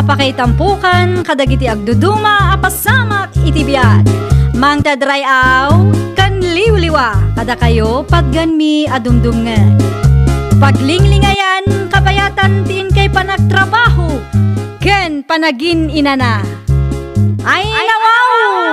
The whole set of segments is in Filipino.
Apakaitampukan, kadagiti agduduma, apasamak itibiyat. Mang tadrayaw, kan liwliwa, kada kayo pagganmi adumdumngan. Paglinglingayan, kabayatan tiin kay panagtrabaho, ken panagin inana. Ay nawaw!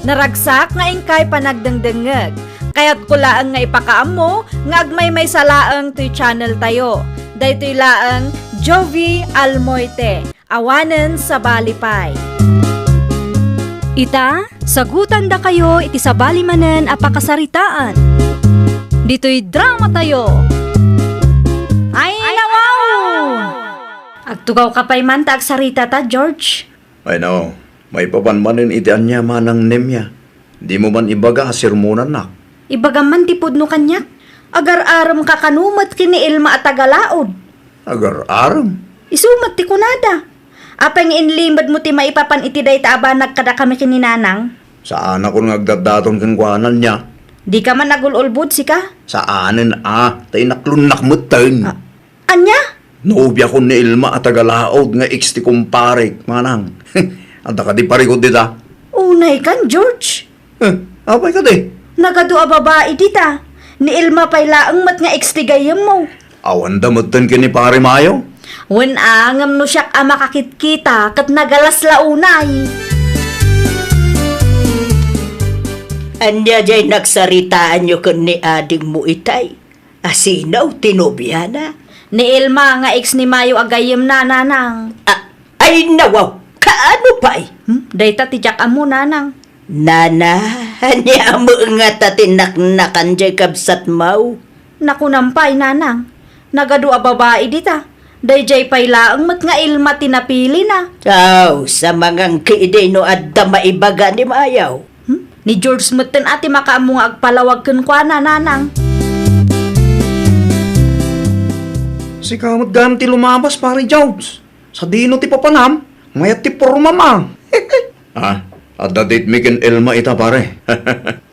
Naragsak nga ingkay panagdengdengeg. Kaya't kulaang nga ipakaam mo, nga agmay may salaang to'y channel tayo. Daytoy laang Jovi Almoite, awanen sa balipay. Ita, sagutan da kayo iti sa balimanen apakasaritaan. Dito'y drama tayo. Ay nawaw! Agtugaw ka pa'y man ta agsarita ta, George. Ay no, may papanmanin itian niya manang nemya. Di mo man ibaga sirmunan na. Ibagaman tipod no kanyak. Agar-aram ka kanumat kini Ilma at tagalaod. Agar-aram? Isumat ti kunada. Apeng inlimad mo ti maipapan iti day taabanag kada kami kininanang. Saan ako nagdadaton kang kwanan niya? Di ka man nagululbud si ka? Saanin tayo naklunak mo tayo. Anya? Nobya ko ni Ilma at tagalaod nga iksti kumparik, manang. Anta ka di parikod dita. Unay kan, George. Apay ka di? Nagado a babae dita. Ni Ilma pa'y laang mat nga ekstigayam mo. Awan damutan ka ni pare Mayo? Wen angam no siyak a makakitkita kat nagalas launay. Anya jay nagsaritaan nyo kun ni ading mo itay. Asinaw, tinubyana. Ni Ilma nga ex ni Mayo agayam na nanang. Ay nawaw, kaano pa eh? Dayta tijak amo nanang. Nana, hanya mo nga tatinaknakan jay kabsat mau. Nakunampay nanang. Nagado a babae dita. Dayjay pay laang mat nga Ilma tinapili na. Aw, sa mangang kiiday no adda maibaga ni Mayaw. Ni George Mutten ati makaamo nga agpalawag kun kwa na nanang. Si kamot ganun ti lumabas pare Jones. Sa dino ti papanam, mayat ti pormama. At dadit mikin Ilma ita pare.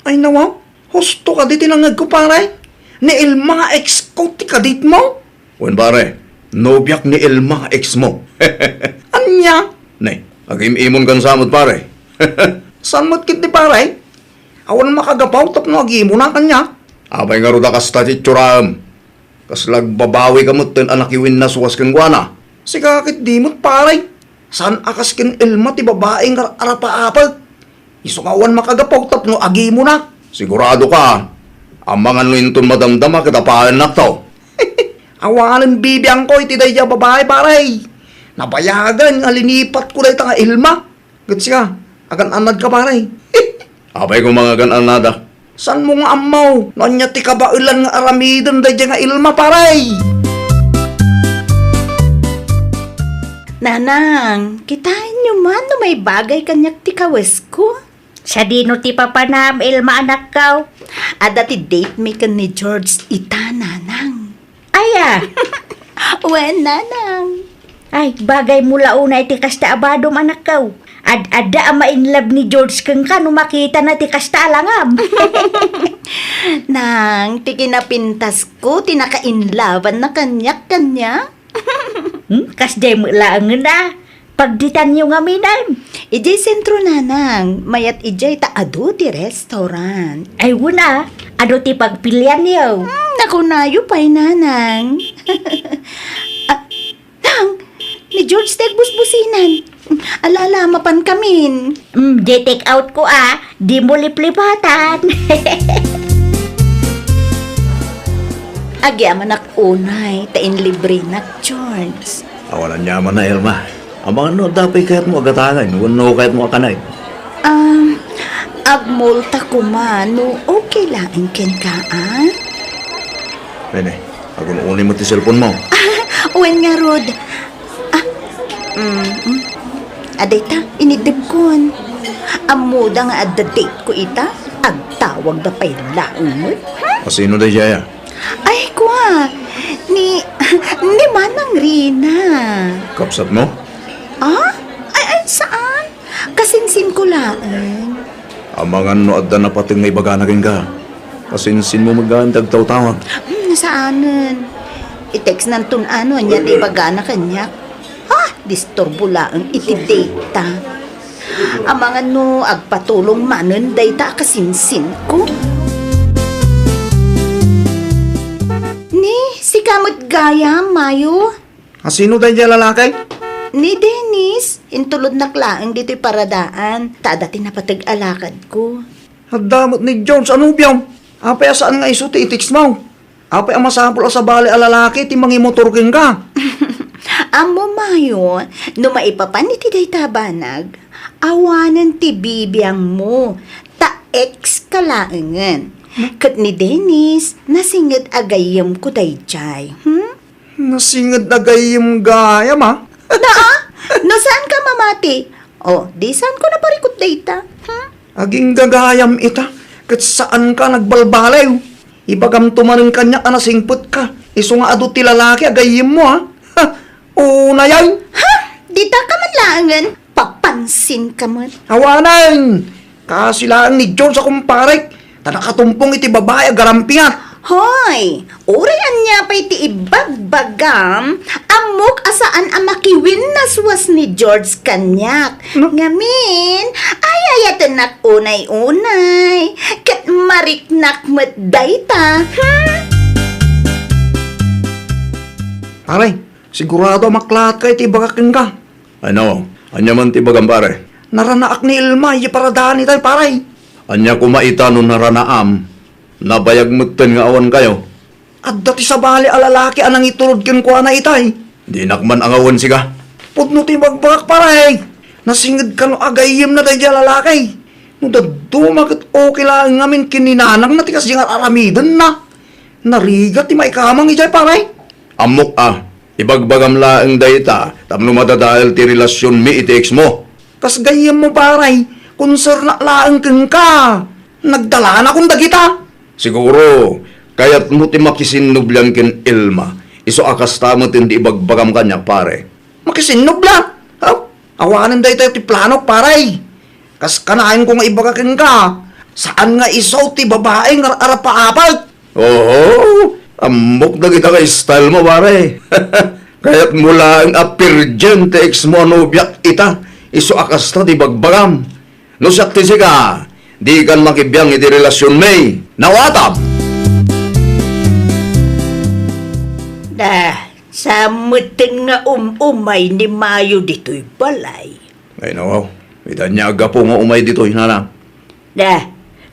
Ay nawaw, husto ka di tinangag ko pare. Ni Ilma nga ex ko ti kadit mo. Wen pare, nobyak ni Ilma nga ex mo. Anya? Nay, agim-imon kan samot pare. San mo't kit di pare? Awan makagapaw tap no agimo na kanya. Abay nga ruda kasta ti tsuram. Kaslag babawi ka mo't anak iwin na suwas kang guana. Si kakit di mo't pare. San akas kin Ilma ti babaeng arapa-apag? Isukawan makagapaw tap no agimo na. Sigurado ka, ang mga nuintun madamdama kitapaan na to. Awalan bibiyang ko iti day babae pare. Napayagan nga linipat ko day nga Ilma. Gats ka, agan anad ka pare. Abay ko mga agan anada. San mo nga amaw? Nanya ti kabailan nga aramidon day nga Ilma pare. Nanang, kitain nyo man no may bagay kanyak ti kawes ko. Sa dino ti papanam Ilma anak kaw. Ada ti date me kan ni George ita, nanang. Aya. Wen, nanang. Ay, bagay mula una iti kasta abadom anak kaw. Ad-ada ama in love ni George kang ka no makita na ti kasta alangam. Nang, ti kinapintas ko, tinaka-inlaban na kanyak-kanya. Kasday mo lang na. Pagditan nyo nga minan. Ijay sentro, nanang. Mayat ijay taado ti restaurant. Ay wala. Ano ti pagpilian niyo? Naku nayo pa'y, nanang. Nang, ni George tegbus-businan. Alala, mapan kamin. Di take out ko Di mo liplipatan. Agya manak unay, tain libre nak, George. Awalan niya man na Ilma. Ang mga no, dapat kahit mo agatangan. Wano kahit mo akanay. Agmulta ko man, no okay lang ken ka, Bene, ako unin mo ti cellphone mo. Uwen nga, Rod. Aday ta, inidib kon. Amuda nga adda date ko ita, agtawag da pa'y launod. Sino day Jaya? Ay, kwa, ni Manang Rina. Kapsat mo? Ay, saan? Kasinsin ko lang. Ang mga no adda na pating nga ibaganagin ka. Kasinsin mo magaan tagtaw-tawag. Nasaanan? I-text ng tunano niya di bagana kanya. Disturbo lang iti data. Ang mga no agpatulong manon data kasinsin ko. Ni, si kamot gaya, Mayo. Sino tayo dyan lalaki? Ni Dennis, intulod na klaang dito'y paradaan. Tadati na patag-alakad ko. Damot ni Jones, ano biyang? Apay saan nga iso ti itiks mo? Apay ang masapul sa bali a lalaki, ti mangimotorking ka. Amo Mayo, no maipapan iti day tabanag, awanan ti bibiyang mo, ta ex kalaangan. Kat ni Dennis, nasingit agayam ko day jay. Nasingad na gayim gayam ha? No saan ka mamati? Di saan ko naparikot data? Aging gagayam ita, kat saan ka nagbalbalay? Ibagam tumanin kanya ka nasingput ka. Iso nga ado ti lalaki agayim mo ha? Una yan. Dita ka man laangan, papansin ka man. Hawanan! Kasi lang ni Jones akong parek. Tanakatumpong iti babae agarampiat. Hoy, urayan niya pa iti ibagbagam, amok asaan ang makiwin naswas ni George kanyak. Ngamin, ayayatan nak unay-unay, kat mariknak met dayta. Pare, sigurado maklat ka iti bagakin ka. Ano? Anya man ti bagam pare? Naranaak ni Ilma, iparadaan tayo pare. Anya kumaita nun naranaam. Nabayag mutten nga awan kayo. At dati sa bali alalaki anang itulod kin ko na itay. Di nakman ang awan siga. Pudno ti magbagak pare. Nasingid ka no agayim na tayo dyan lalaki. No dadumagat okay lang ngamin kininanang na ti kasi nga aramidan na. Narigat ti maikamang ijay pare. Amok ibagbagam laeng dayta, tapno madadahil ti relasyon mi iti ex mo. Kas gayim mo pare, konser na laang kin ka. Nagdala na kung dagita. Siguro, kaya't mo ti makisinublang kin Ilma, iso akas tamo ti ibagbagam kanya pare. Makisinog la. Awanan dahi tayo ti plano pare. Kas kanahin ko nga ibagakin ka. Saan nga isaw ti babae nga arapa-apag? Oo, amok na kita kay style mo pare. Kaya't mula ang apirgen ti ex mo nubyak ita, iso akas ta ti bagbagam. No sakti ka, di kan makibiyang iti relasyon may. Nawatab! Samutin nga umay ni Mayo dito'y balay. Ay no, itan niya aga po nga umay dito, hinanang.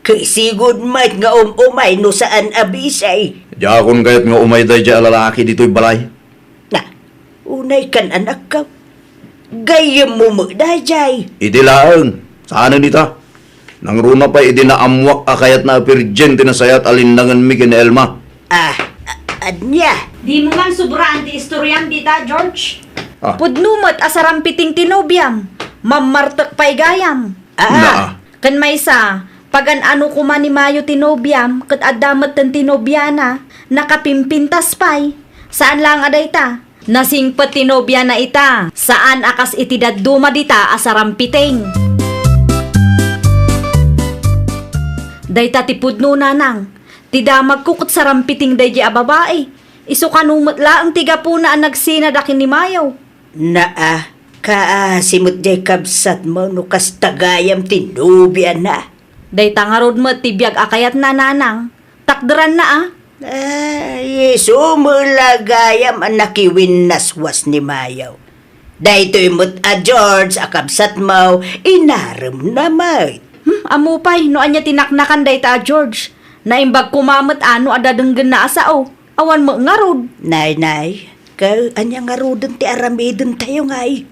Kaisigod mat nga umay no saan abisay. Diya akong kayat nga umay day dya lalaki dito'y balay. Unay kan anak ka. Gayam mo mo dayay. Iti laang, saan nita? Nang runa pa iti naamwak akayat na virgin tinasayat alindangan mi kin Elma. Anya? Di mo man sobraan ti istoryan dita, George. Pudnumot asarampiting tinobyam. Mamartak pa'y gayam. Kan may sa, pagan ano kuman ni Mayo tinobyam, kat adamat ng tinobyana, nakapimpintas pa'y. Saan lang aday ta? Nasingpat tinobyana ita. Saan akas itidaduma dita asarampiting. Dayta ti pudno nanang. Tida magkukot sa rampiting daydi a babae. Iso kanumot la ang tiga po na nagsinad akin ni Mayaw. Simot jay kabsat mo no kas tagayam tinubyan na. Dayta nga rod mo tibiyag akayat na nanang. Takderan na Sumulagayam ang nakiwin naswas ni Mayaw. Daytoy mo't George akabsat mo inaram na may. Amupay, no anya tinaknakan dayta George. Naimbag kumamot ano adadenggen na asao. Awan mo nga rod. Nay, anya nga rodon ti aramidon tayo ngay.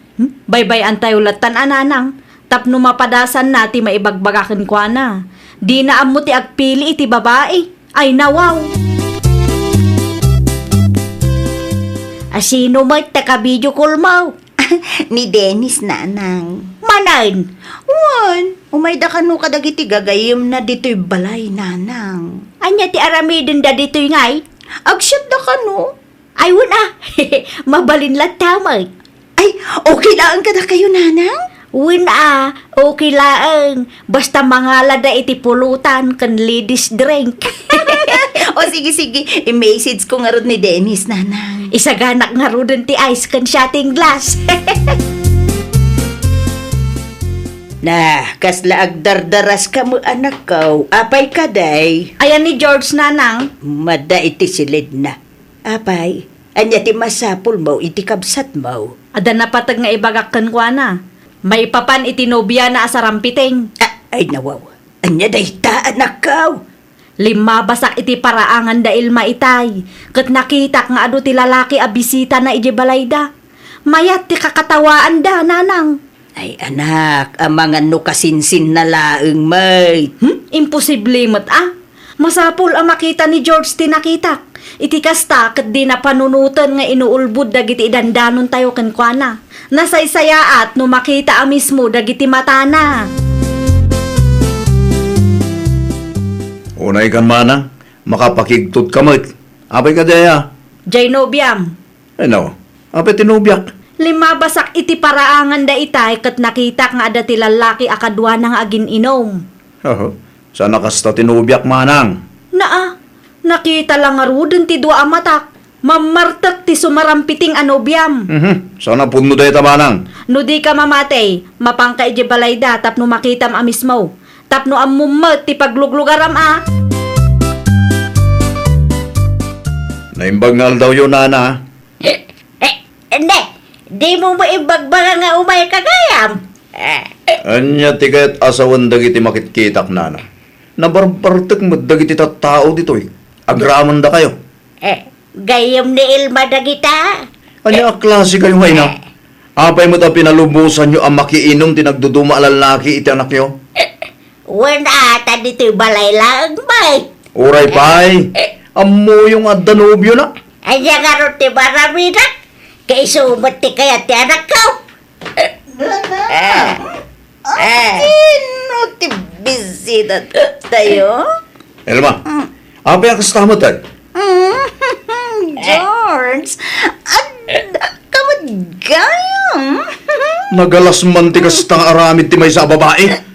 Baybay antayo latan ananang. Tapno mapadasan na ti maibagbagakin kwa na. Di na amo ti agpili iti babae. Ay nawaw. Asino mo takabidyo kulmaw? Ni Dennis nanang. Manan? Umay da kanu kadagiti gagayim na dito'y balay nanang. Anya ti aramidon da dito'y ngay? Agsyat da kanu? Ay wala. Mabalin lang tamay. Ay, okay lang ka na kayo nanang? Okay lang. Basta mga lada iti pulutan kan ladies drink. O sige, i-message ko nga ron ni Dennis, nanang. Isaganak nga rudon ti ice kan shotting glass. Nah, kasla agdardaras ka mo anak ko. Apay ka day. Ayan ni George nanang. Mada iti silid na. Apay, anya ti masapul mo, iti kabsat mo. Ada na patag nga ibagakan ko na. May papan itinobya na asarampiting. Ay nawaw, anya day ta anak ko. 5 basak iti paraangan da ilma itay. Kat nakitak nga ado ti lalaki a bisita na iji balayda. Mayat ti kakatawaan da nanang. Ay anak, ang mga nukasinsin na laeng may. Imposible mat Masapul ang makita ni George ti nakitak. Iti kasta kat di na panunutan nga inuulbud dagiti idandanon tayo kankwana. Nasaysayaat no makita a mismo dagiti matana. Unay kan manang, makapakigtot kamot. Apay ka daya. Jay Nobiam. Ano? Apay tinubyak. 5 basak iti paraangan da itay kat nakita nga ada ti lalaki akadwa nang agin inom. Sana kasta tinubyak manang. Nakita lang nga rudon ti dua amatak. Mamartak ti sumarampiting anobyam. Sana puno daya ta manang. No di ka mamatay, mapangka iji balayda tapno makitam amismo. Tapno amumot ti pagluglugaram Naimbangal daw yun, nana. Hindi, di mo maibagbaga nga umay kagayam. Anya ti kayat asawan dagiti makitkitak, nana. Nabarbartek mo dagiti tattao dito eh. Agraman da kayo. Gayam ni Ilma dagita. Anya klase kayo ngay na? Apay mo ta pinalubusan nyo ang makiinom tinagduduma lalaki iti anak nyo? Wala ata dito'y balay lang, bay. Uray pay, amo yung adanobyo na. Anya nga ron ti marami na. Kay sumat ti kaya ti anak ko. Sino ti bisita tayo? Elma, apay ang kastamot ay? George, kamad gayam. Nagalas man ti kastang aramid ti may sa babae.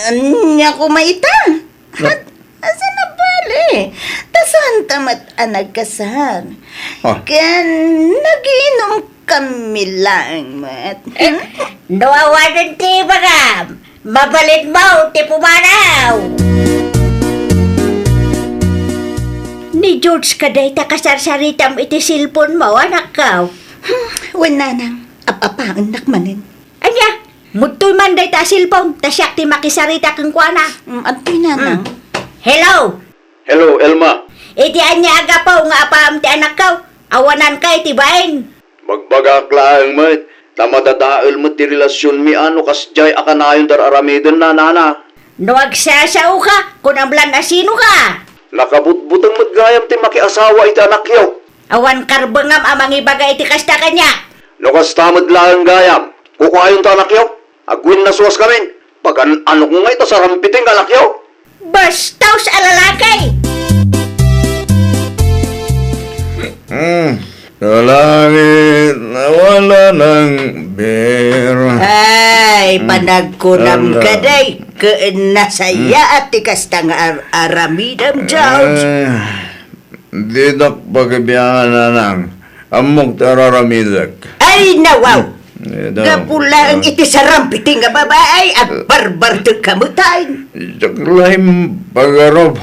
Anya ko maita. Asa na bali? Tasan tamat anag kasar. Kan naginom kami lang, mat. Nawawanan ti bagam. Mabalit mo, ti pumanaw. Ni George kaday ta kasarsaritam iti silpon mo, anak ka. Wala nang. Apa ang nakmanin. Anya, mutoy man day ta silpon, ta siyak ti makisarita kang kuana. Ati na nang. Hello, Hello, Elma. iti anya agapaw nga apaam ti anak ka. Awanan kay ti bain. Magbagak lang mo. Tamadadaal mo ti relasyon mi ano kasjay akanayon dar aramidon na nana. Nuagsasaw ka, kung amlan asino ka. Nakabutbutang magayam ti makiasawa iti anak yo. Awan karbangam amang ibagay iti kasta kanya. No kastamad lang gayam. Kukuhayon ta anak yo. Agwin na suwas kamin. Pag ano ko nga ito sa rampiting anak yo. Bastaw sa alalakay. Kalangit nawala ng bera. Ay, panagkunam Ala. ka day. Nasaya at tikas tang aramidam, George. Di na pagbiyahan na nang. Amok tararamidak. Ay, nawaw. Gapula ang iti sa rampiting nga babae at barbar to kamutay. Jaklahim pagarob.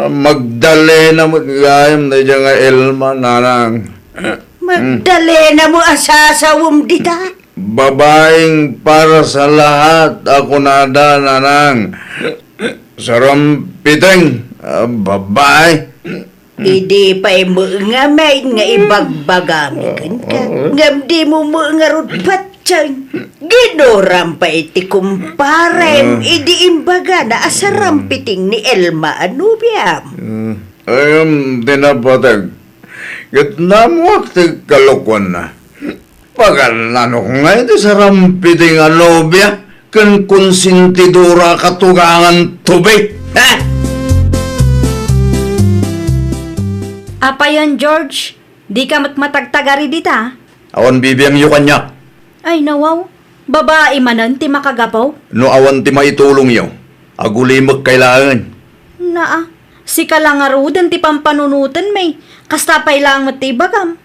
Magdalena magayam na dyan nga Elma nanang. Magdalena mo asasawom dita. Babaeng para sa lahat ako nada nanang. Sarampiting. Babae. Idi pa mo nga may nga ibagbagamikan ka. Ngam di mo nga rudpat tiyan. Ginoram pa iti kumparem. Idi imbaga na asarampiting ni Elma Anubiam. Ayam dinapatag. Gitna mo aktig kalukwan na. Pag-alano ko nga ito sa rampiting anobya. Kan konsintidura katugangan tubig. Ha? Apa yan, George? Di ka matagtagari dita? Awan bibiyang yu kanya. Ay, nawaw. Babae manan ti makagapaw? No awan ti maitulong yaw. Agulimag kailangan. Naa, Sika lang nga rudan ti pampanunutan may. Kasta pay lang mo ti bagam.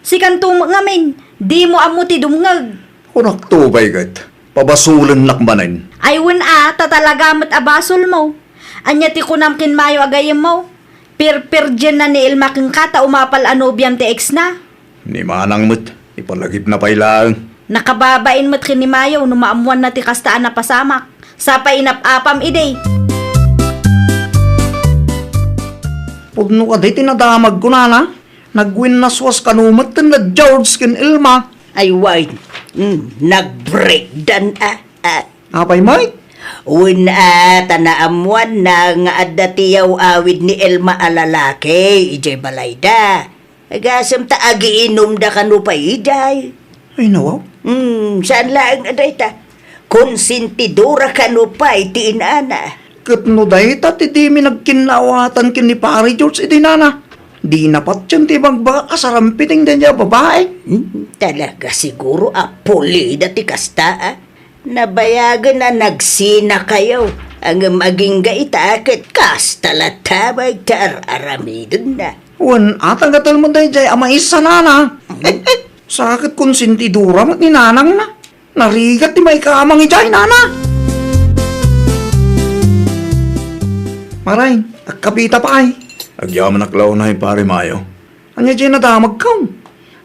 Sikan ngamin, di mo amo ti dumngag. Kunak tubay kat. Pabasulan lakmanin. Ay tatalaga mo't abasol mo. Anya ti kunam kinmayo agayam mo. Pir-dyan na ni Ilma king kata umapal anobyam ti ex na. Ni manang mo't. Ipalagip na pailang. Nakababain mo't kinimayo no maamuan na ti kastaan na pasamak. Sa painap-apam iday. Pudno ka day tinadamag ko na. Nagwin na swas kanumat na George kin Ilma. Ay, wait. Nag-breakdown, Apay, Mike? Tanaamuan na nga adatiyaw awid ni Elma alalaki, ijay balayda. Agasam ta agiinom da kanu pa ijay. Ay, nawaw. Saan lang aday ta? Konsentidora kanu pa iti inana. Katno day ti di mi nagkinawatan kin ni Pari George iti nana. Di napat yan ti baka kasarampiting din niya babae. Talaga siguro pulida ti kasta Nabayagan na nagsina kayo. Ang maging gaitakit kasta latabay tar aramidon na. Wan atang gatal mo day jay ama isa nana. Sakit konsentidura mat ni nanang na. Narigat ti may kamang ijay nana. Maray, akapita pa ay. Agyaman naklaw na pare Mayo. Anya dyan nadamag kaw.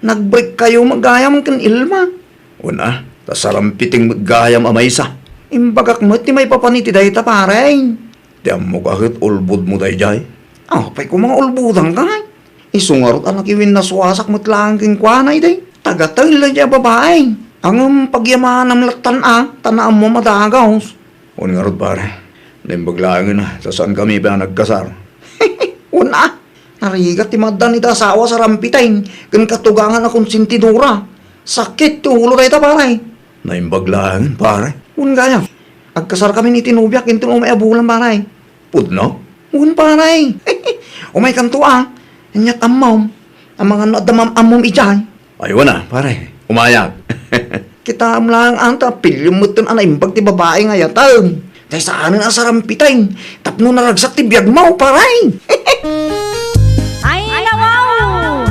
Nag-break kayo magayam kan Ilma. Una, tasarampiting magayam amaysa. Imbagak mo ti may papaniti day ta paray. Di mo kahit ulbud mo day jay. Pay ko mga ulbudang ka ay. Isungarot anak iwin na suwasak mo't lang king kwanay day. Tagatay lang dyan babae. Ang pagyaman ng latan tanaan mo madagaws. Ungarot pare. Nimbaglaangin na, sa saan kami pa nagkasar. Una, narigat ti madan ita asawa sa rampitain. Kan katugangan akong sintidura. Sakit ti ulo tayo paray. Naimbaglaangin pare. Un gaya. Agkasar kami ni tinubyak kintin umay abulan paray. Pudno? Un paray. Umay kanto Anyat amam. Ang mga nadamam amom ijay. Ayaw na pare. Umayag. Kita lang anta pilyong mo ito anaimbag ti babae nga yatang. Dahil saan ang sarampitain. Tapno naragsak ti biyag mo paray. Ay, nawaw!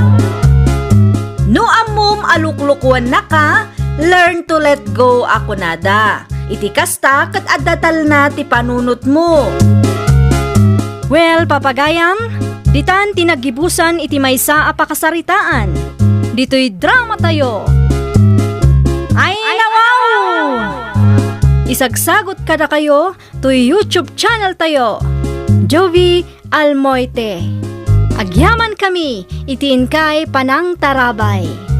No amom aluklukwan na ka, learn to let go ako nada. Iti kasta kat adatal na ti panunot mo. Well, papagayam, ditan tinagibusan iti maysa apakasaritaan. Dito'y drama tayo. Ay, nawaw! Isagsagot kada kayo to YouTube channel tayo. Jovi Almoite. Agyaman kami, itiin kay Panang Tarabay.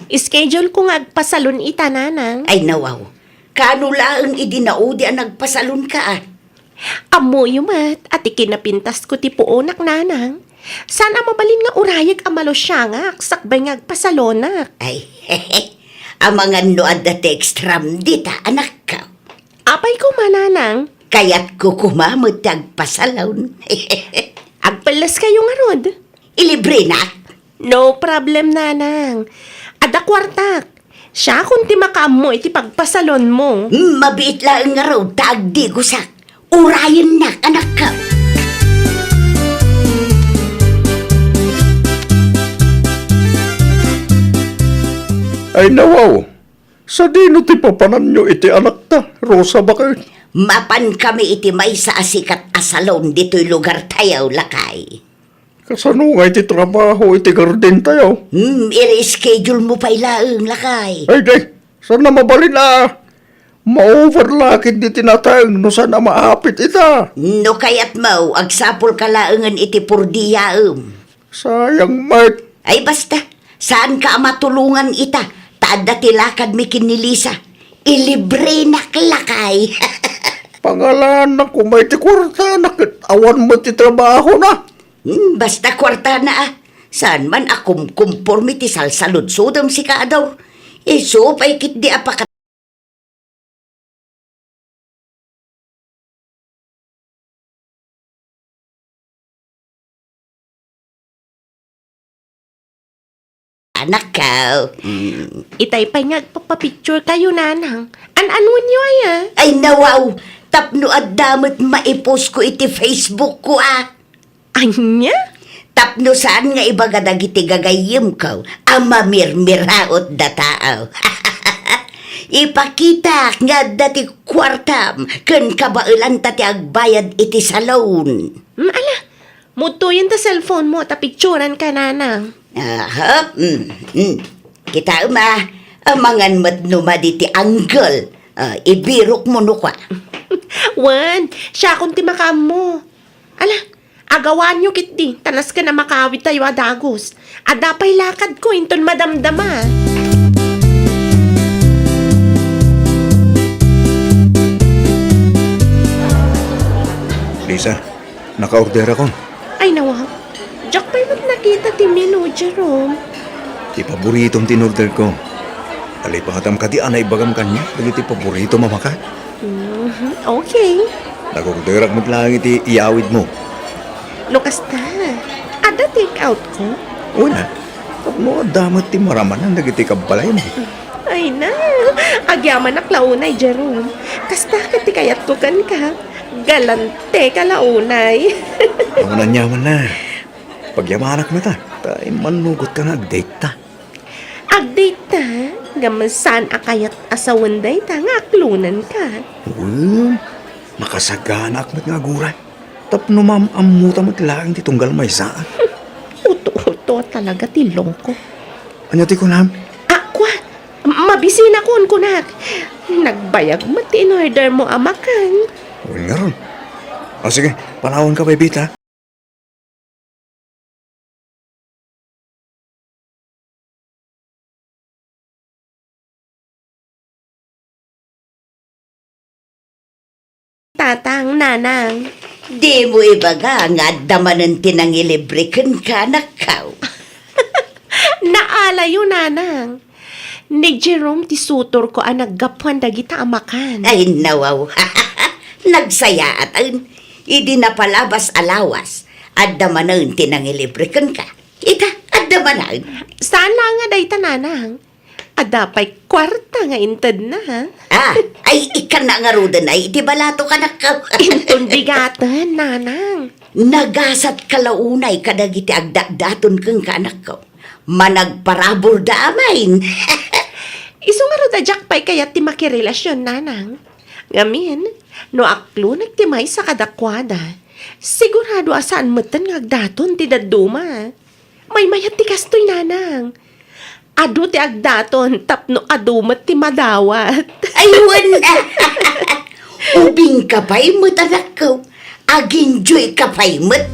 Schedule ko nga agpasalon ita, nanang. Ay, nawaw. Kano lang idinaudi ang nagpasalon ka Amo yumat, at ikinapintas ko ti puonak, nanang. Sana mabalin nga urayag amalo siya nga, sakbay nga agpasalonak. Ay, ang mga noad na textram dita, anak ka. Apay ko mananang, Kaya't ko kumamot agpasalon. agpalas kayo nga rod. Ilibre na. No problem, nanang. Ada kwartak. Siya kung ti makaamo iti pagpasalon mo. Mabiit lang nga raw, tagdi gusak. Urayan na, anak ka. Ay nawaw, sa dino ti papanan nyo iti anak ta, Rosa ba kayo? Mapan kami iti may sa asikat asalon dito'y lugar tayaw, lakay. Kasano nga iti trabaho iti garden tayo? I-reschedule mo pa ilaang, lakay. Ay day, saan na mabalin na? Ma-overlocked di tinatayang no saan na maapit ita. No kayat mo, agsapol ka laangan iti purdiyaam. Sayang, Mart. Ay basta, saan ka matulungan ita? Tada tilakad mi kinilisa. Ilibre na lakay. Pangalan na kung may ti kwarta, awan mo ti trabaho na. Basta kwarta na ah. Saan man akum kumpormi ti salsalud-sudam si kaadaw. Iso pa'y kit di apakat. Anak ka. Itay pa'y ngagpapapicture kayo, nanang. Ano nyo ay Ay nawaw. Tapno at damot maipos ko iti Facebook ko ah. Anya? Tapno saan nga ibagadag iti gagayim ko. Ama mirmiraot da tao. Ipakita nga dati kwartam. Ken kabailan tati agbayad iti salon. Ala, mutuyin ta cellphone mo, ta picturean ka, nanang. Aha, kita amangan mat numadi ti angle. Ibirok mo no kwa. Wan, siya kung ti makam mo. Ala, agawan nyo kiti, tanas ka na makawit tayo adagos. Adapay lakad ko, inton madamdama. Lisa, naka-order ako. Ay nawa, Jack pa'y nakita ti menu, Jerome. Ti paboritong tinorder ko. Alay pangatam ka di anay bagam kanya. Lagi ti paborito mamaka. Okay. Nag-order ako lang iti iawid mo. Lukas ta. Ada take out ko? Una, pag mo damat ti maraman ang nagiti kabalay mo. Ay na, agyaman na klaunay, Jerome. Kasta ka ti kayat ko kan ka. Galante ka launay. Ang nanyaman na. Pagyamanak mo ta. Tay manugot ka na, date ta. Agdate ta, gamasan akayat asawanday ta nga aklunan ka. Makasaganak mo't nga guray. Tapno amuta mo't lang ti tunggal may saan. Uto talaga tilong ko. Anya ti kunam? Akwa, mabisina kon kunak. Nagbayag mo ti in-order mo amakan. Uy nga ron. O sige, panahon ka pa, Bita. Tatang, nanang. Di mo ibaga nga damanan tinangilibrikan ka nakaw. Naalayo, nanang. Ni Jerome ti sutor ko ang naggapuan dagita amakan. Ay nawaw. Nagsaya at idi na palabas alawas. At damanan tinangilibrikan ka. Ita, at damanan. Saan lang nga dayta, nanang? Adapay kwarta nga inted na, ha? Ay ikan na nga rudan ay iti balato ka nakaw. Inton bigatan, nanang. Nagasat kalaunay kadagiti agdadaton kang kanak ko. Managparabor damain. Iso nga ro da jakpay kaya ti makirelasyon, nanang. Ngamin, no aklo nagtimay sa kadakwada. Sigurado asaan matan nga agdaton ti daduma. May mayat ti kastoy, nanang. Ado ti agdaton tapno adumat ti madawat. Aywan na. Ubing kapay mo't anak ko. Aginjoy kapay mo't.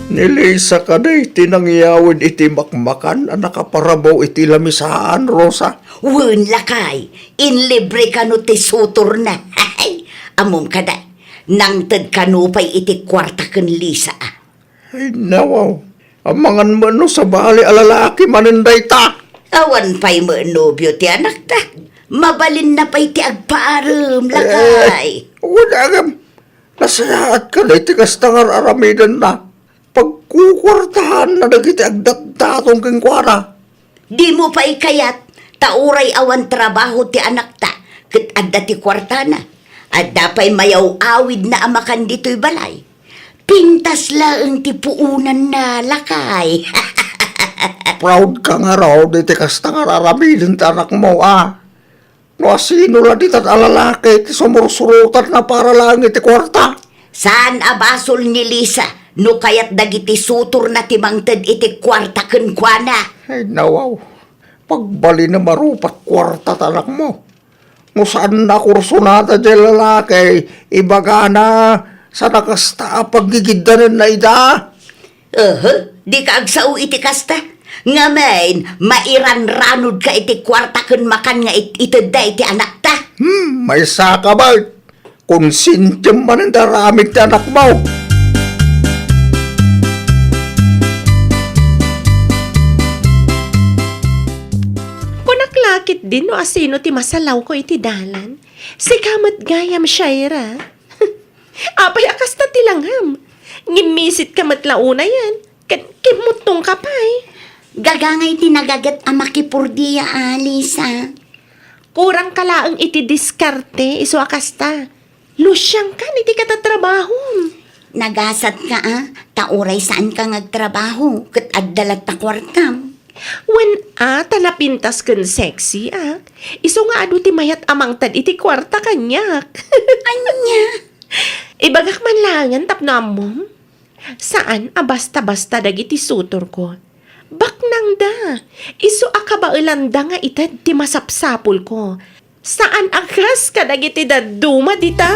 Nilisa ka day, tinangyawid iti makmakan, nakaparabaw iti lamisaan, Rosa. Wen lakay. Inlibre ka no ti sutor na. Amom ka da. Nang tad kanupay iti kwarta ken Lisa. Ay nawaw, amangan mo no sa bali alalaki maninday ta. Awan pa'y mo nobyo ti anak ta. Mabalin na pa'y ti agpaaram lakay. Udagam, nasayaat ka day, tigas tangar aramidan na. Pagkukwartahan na nagiti agdatdatong keng kwara. Di mo pa ikayat, tauray awan trabaho ti anak ta, ket adda ti kwarta na. At dapay mayaw awid na amakan dito'y balay. Pintas lang ti puunan na lakay. Proud ka nga raw, di kasta nga rarabilin ta anak mo, No, sino la di tat alalaki, ti sumursurutan na para lang iti kwarta. Saan abasol ni Lisa? No kayat dagiti sutur na timangted iti kwarta kenkwana. Ay, nawaw. Pagbali na marupat kwarta tanak mo. No saan na kurso nata di lalaki, ibaga na sa nakasta paggigidanan na ida. Di ka agsao iti kasta. Ngamen, mairan-ranod ka iti kwarta ken makan nga iteda iti anak ta. May saka ba? Konsintyam man ang daramit ti anak mo. Punaklakit din no asino ti masalaw ko iti dalan. Si kamat gayam Shaira. Apay akas na tilangham. Ngimisit kamat launa yan. Kimutong ka pa eh. Gagangay tinagagat ang makipurdiya, Lisa. Kurang kalaang iti diskarte, iso akasta. Lusyang ka, iti katatrabaho. Nagasat ka, tauray saan ka ngagtrabaho, kat addalat ta kwartam. When tanapintas kan sexy, iso nga adu ti mayat amang tad iti kwarta kanyak. Anya? Ibagak man langan tapno amom. Saan basta-basta dagiti sutor ko? Baknang da, iso akabailanda nga itad ti masapsapul ko. Saan akas ka dagiti daduma dita?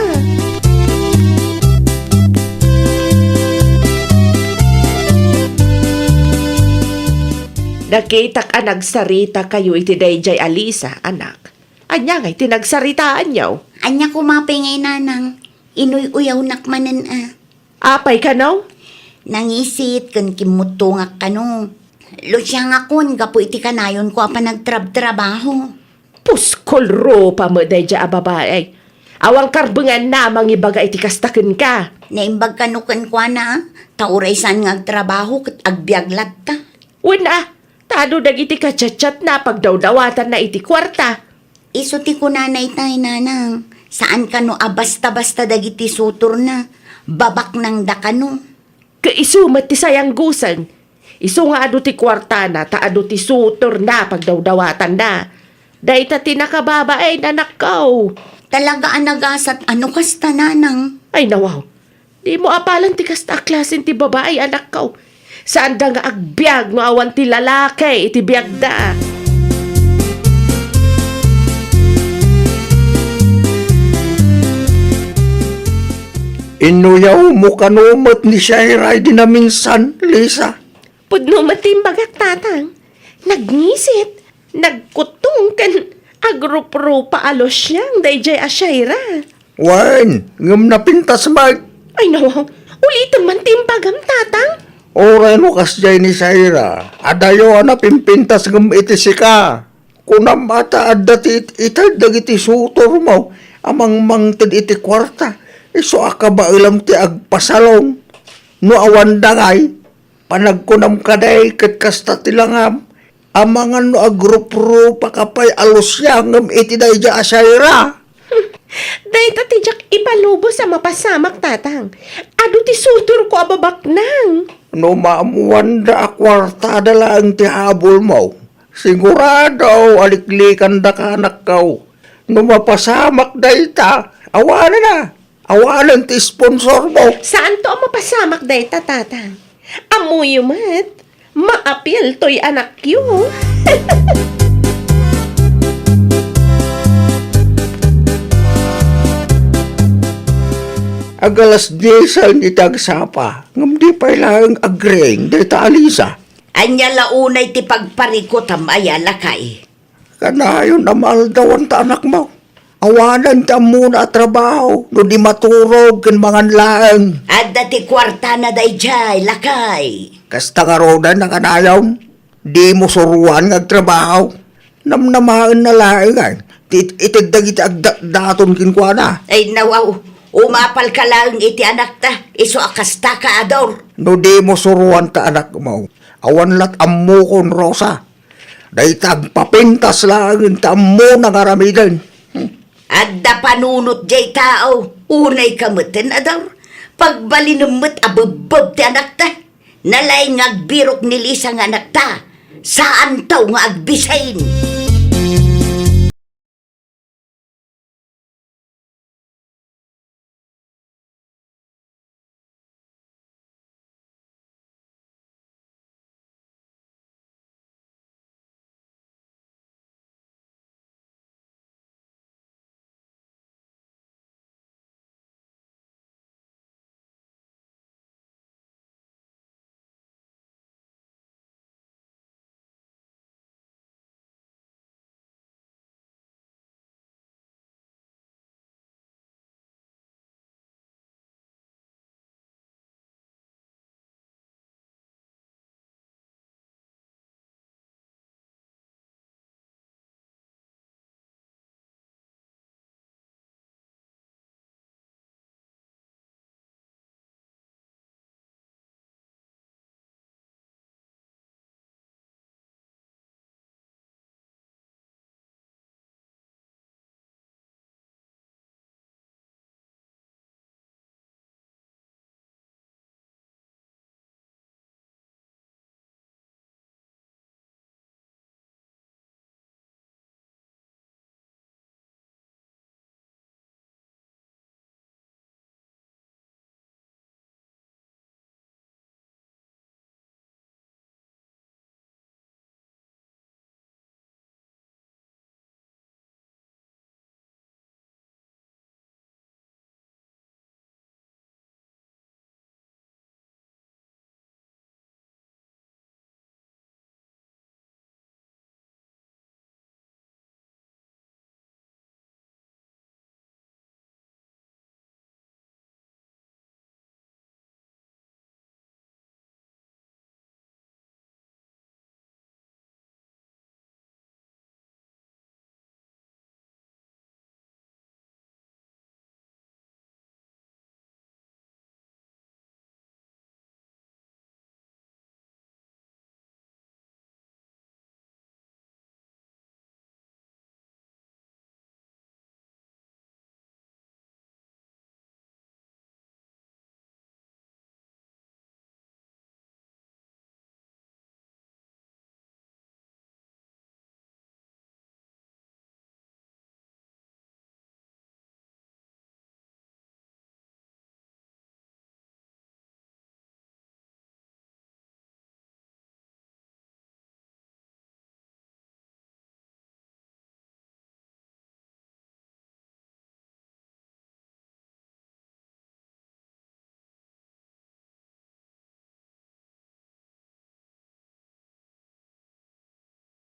Nakitak nagsarita kayo iti dayjay Alisa, anak. Anya nga iti nagsaritaan yaw. Anya kumapingay nanang, inuy-uyaw nakmanan Apay ka no? Nangisit kan kimutungak ka no. Lusyang akon, gapo iti kanayon ko apa nagtrabaho. Puskol ropa mo dayjay babae. Awang karbungan namang ibaga iti kastaken ka. Naimbag kanukan kwa na, tauray saan ngagtrabaho kat agbiaglat ta. Wala, tado dagiti kachat-chat na pagdawdawatan na iti kwarta. Iso ti kunanay tay nanang, saan ka no basta-basta dagiti sutur na, babak ng dakano. Kaisumat ti sayang gusan. Iso nga adu ti kwarta na, ta adu ti sutor na pagdawdawatan na. Dahita ti nakababae na nakaw. Talaga anagasat ano kasta nanang. Ay nawaw, di mo apalan ti kasta klasin ti babae anak kaw. Saan da nga agbyag no awan ti lalaki iti biyag da. Inuyaw mo kanumat ni Shaira di na minsan, Lisa. Pudno matimbagak tatang. Nagnisit, nagkutong kan agrup-rupa alos siyang dayjay Ashaira. Wan, ngam napintas mag. Ay nawaw, ulitin man timbagam tatang. Oray mo kasjay ni Shaira. Adayo pimpintas ngam iti sika. Kunam ata adatit itad dagiti sutor mo. Amang mangtid iti kwarta. Iso akaba ilam ti agpasalong. No awan dangay. Panagkunam kaday kat kasta tilangam. Amangan no agrupro pakapay alusyangam iti dayja Ashaira. Dahil tatijak ipalubo sa mapasamak tatang. Ado ti sutor ko ababak nang. No maamuan da akwarta lang ti habol mo. Sigurado aliklikan da kanak kaw. No mapasamak dayta, awanan na. Awanan ti sponsor mo. Saan to ang mapasamak dahil tatang? Amuyo mat. Maapil to'y anak yu. Agalas 10 ang itagsapa. Ngam di pa ilang agreng dayta Alisa. Anya launay ti pagparikot am ayala kay. Kanayon na maldawan ta anak mo. Awanan ta muna trabaho. No di maturog kan mga laang. Adda ti kwarta na dayjay lakay. Kasta karodan na kanayon. Di mo suruan ng trabaho. Namnamaan na laang. Itagdagit agdaton kinkwa na. Ay nawaw, umapal ka lang iti anak ta, iso akasta ka ador. No di mo suruan ta anak mo. Awan lat ammo kon Rosa. Daytag papintas lang ta ammo na karamidan. Adda panunot jay tao, unay kamutin ador. Pagbalinumot abubub ti anak ta. Nalay nga agbirok ni Lisa nga anak ta. Saan taw nga agbisain?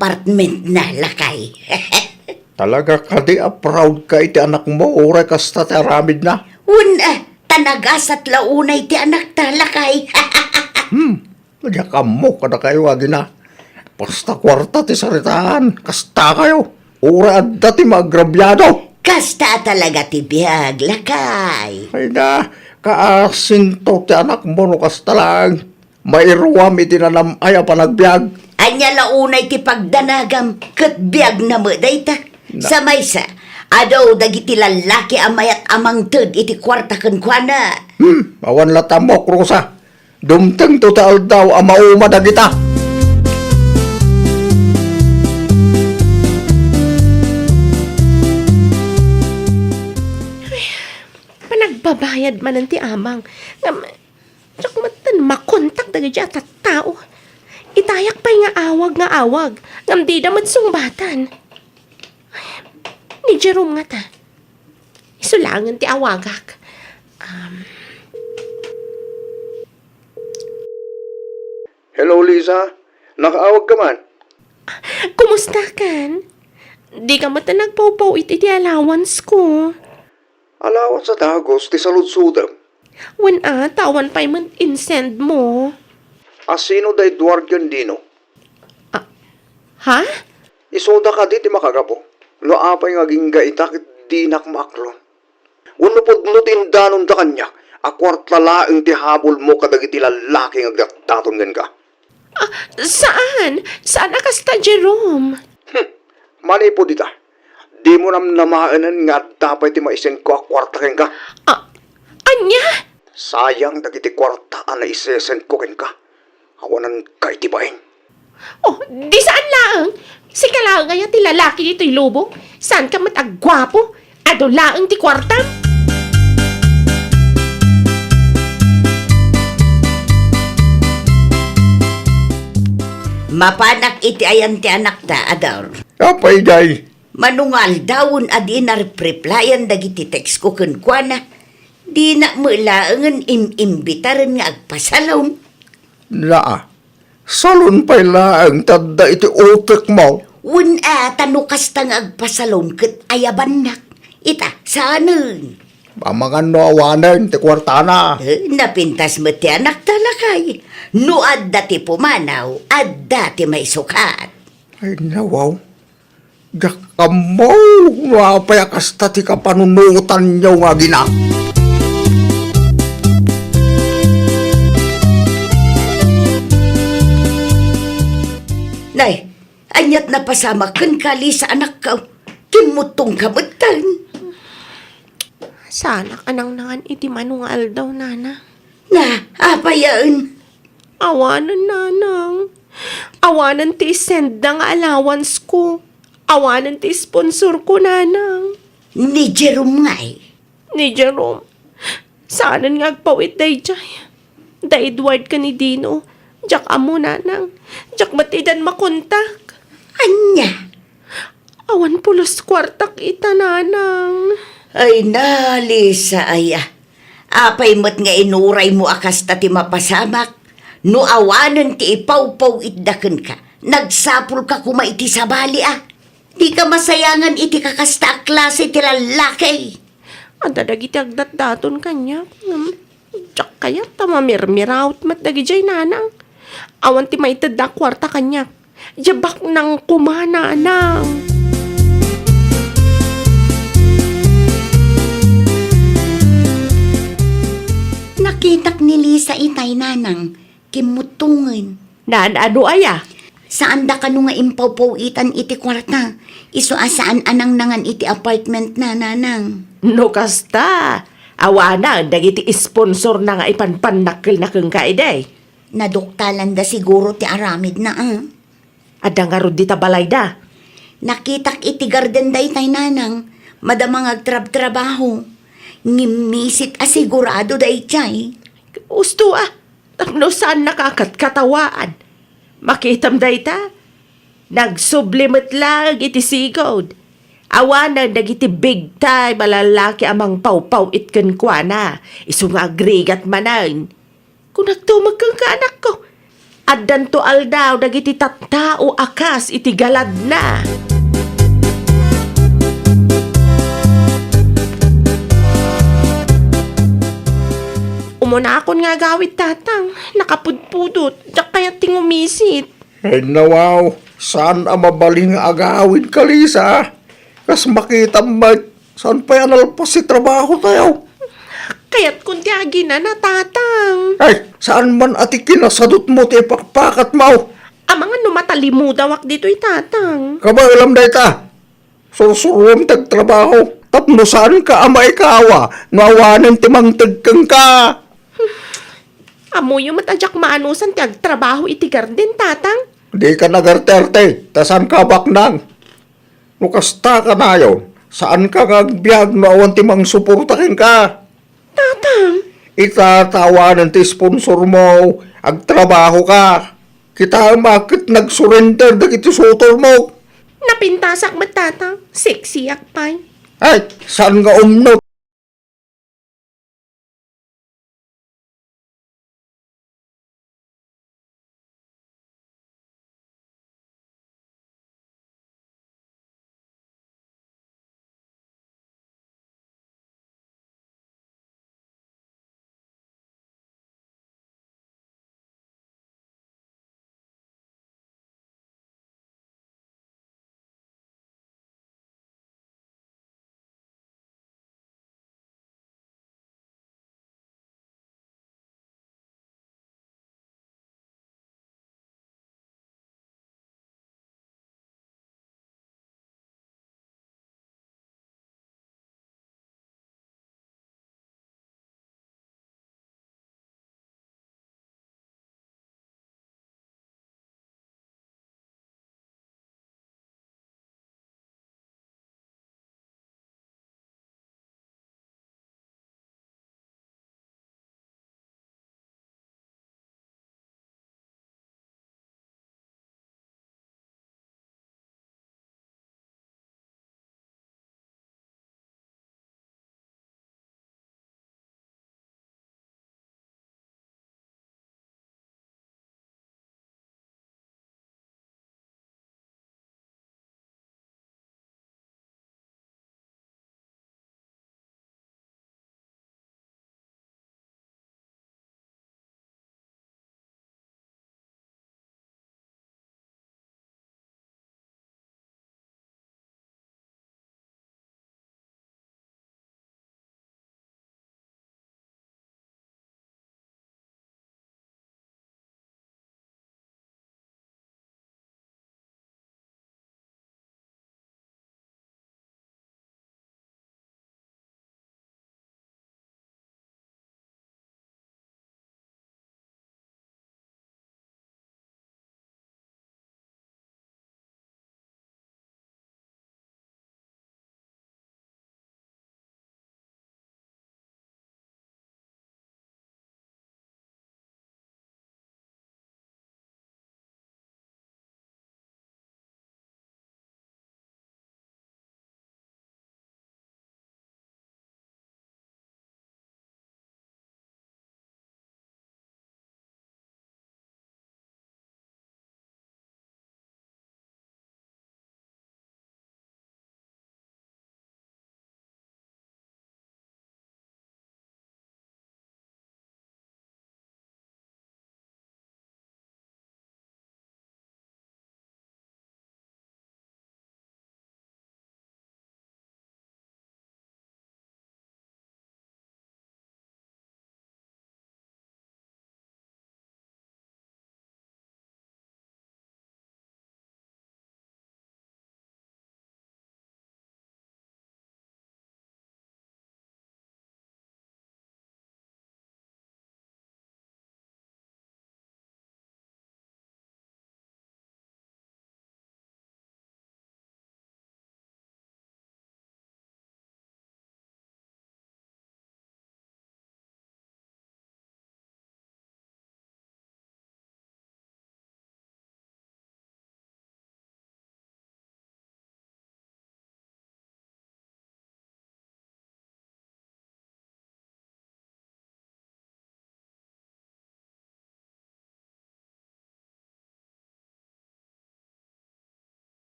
Apartment na lakay. Talaga ka di proud ka iti anak mo, oray kasta ti aramid na. Una, tanagasat launay ti anak ta lakay. Kaya ka mo, kada kayo agi na. Basta kwarta ti saritaan, kasta kayo. Oray adda ti maagrabyado. Kasta talaga ti biyag lakay. Ay na, kaasinto ti anak mo no kasta lang. Mairuwam iti nanamaya panagbiag. Anya launay ti pagdanagam ket biyag na mo dayta. Sa maysa, adaw dagiti lalaki amayat amang ted iti kwarta ken kuana. Awan lata mo, Rosa. Dumteng total daw ang mauma dagita. Panagbabayad man ang ti amang. Tsak matan makontak daga dyan at tao. Itayak pa'y nga awag. Ngam di damat sungbatan. Ni Jerome nga ta. Isulangan ti awagak. Hello, Lisa. Nakaawag ka man? Kumusta kan? Di ka mata nagpaw-paw iti allowance ko. Alawat sa tagos, ti saludsudam. When tawan pa'y man insend mo. Asino da Edward Gandino? Ha? Isoda ka di ti makagapo. No apay nga gingga itakit di nakmaklon. Uno pod no tindanon da kanya. Akwart lalaeng ti habol mo kadagiti lalaki nga agdaton ngan ka. Saan? Saan akasta, Jerome? Mani po dita. Di mo nam namaanan nga dapat ti maisen ko akwarta ken ka. Anya? Sayang dagiti kwartaan na isesend ko ken ka. Awanan kay tibain. Oh, di saan laang? Si kalaang kaya ti lalaki dito'y lubong? Saan ka matagwapo? Ado laang ti kwartam? Mapanak iti ayan ti anak ta, Ador. Apay day. Manungal dawon adi na replyan dagiti text ko kunkwana. Di na mo laangan imbitaran nga agpasalom. Naa. Salon pa'y laang tadda iti utek mo. Tanukas tang agpasalom ket ayaban nak. Ita, saanen? Mamangan no awanan ti kwartana. Napintas mo ti anak talakay. No adda ti pumanaw, adda ti may sukat. Ay nawaw. Yak mo. Wapay akasta ti kapanunutan niyo nga gina. Nay, anyat na pasama ken kali sa anak ka. Kimutong kabutan. Sana kanang nangan iti manungal daw, nana. Na, apayaan. Awanan, nanang. Awanan ti send na nga allowance ko. Awanan ti sponsor ko, nanang. Ni Jerome ngay. Ni Jerome. Saanan nga agpawit day jay. Da Edward ka ni Dino. Jak amo, nanang. Jak matidan makontak. Anya. Awan pulos kwartak ita, nanang. Ay nalisa aya. Apay mo't nga inuray mo akas ta ti mapasamak. No awanan ti ipaw-paw itdaken ka. Nagsapul ka kuma iti sabali ah. Di ka masayangan iti kakasta a klase ti lalaki. Anda dagiti agdat-daton kanya. Jak kaya tamamirmiraut mat dagi jay, nanang. Awan ti maitad da kwarta kanya. Jabak nang kumana, nang. Nakitak ni Lisa itay nanang. Kimutungan. Naan ano aya? Saan da ka nga impaw-pawitan iti kwarta? Iso asaan anang nangan iti apartment na nanang. No kasta. Awana, dagiti sponsor na nga ipanpanakil na kang kaiday. Naduktalan da siguro ti aramid na Ada nga rod di tabalay da. Nakitak iti garden day tay nanang. Madamang agtrab-trabaho. Ngimisit asigurado day chay. Usto tapno saan nakakatkatawaan. Makitam day ta. Nagsublimit lang iti sigod. Awanan dagiti big time malalaki amang paw-paw itken kwa na. Isu nga agrigat manan. Kung nagtumag kang kaanak ko. Addan to aldaw dagiti tattao akas iti galad na. Umuna akon nga gawit tatang. Nakapudpudot. Diyak kaya tingumisit. Ay nawaw. Saan ang mabaling agawin ka, Lisa? Kas makita mo, saan pa yan alpas si trabaho tayo? Kaya't kunti agi na tatang. Ay, saan man ati kinasadot mo ti pakpakat mo? Amang ano matalimu dawak dito'y tatang. Kaba alam da ita. Sursurum tagtrabaho. Tapno saan ka ama ikawa? Ngawanan timang tagkang ka. Amo yung matadyak maanusan ti agtrabaho iti garden tatang. Di ka nagarte-arte. Tasan ka baknang? Nukasta ka na yun. Saan ka ngagbiag no awan timang suportakin ka? Tatang. Itatawanan ti sponsor mo. Agtrabaho ka. Kita makit nag-surrender dagiti sutol mo. Napintasak mat tatang. Sexy akpay. Ay, saan nga umno?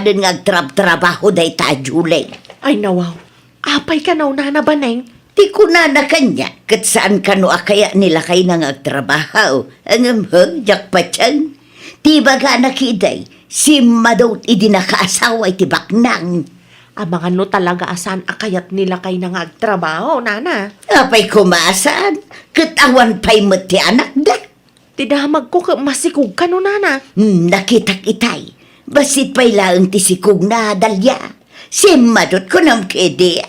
awanan nga trabaho day ta, Julie. Ay nawaw, apay ka na Nana Baneng. Di ko na kanya, kat saan ka no akaya nila kay nang agtrabaho. Ang jak pa tiyan. Di ba ga nakiday, si Madot idinakaasawa iti baknang. Ang mga no talaga asan akayat nila kay nangagtrabaho, Nana. Apay kumasaan, kat awan pa'y mati anak da. Tidamag ko ka masikog ka no, Nana. Nakitak itay, basit pa'y laang tisikog na dalya. Si Madot ko nam kede.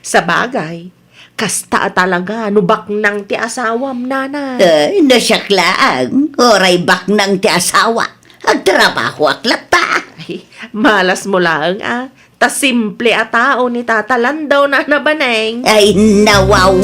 Sa bagay, kasta talaga no baknang ti asawam, Nana. Nasyaklaan, oray baknang ti asawa. Agtrabaho aklat pa. Ay, malas mo lang Ta simple a tao ni tatalan daw, Nana Baneng. Ay, nawaw.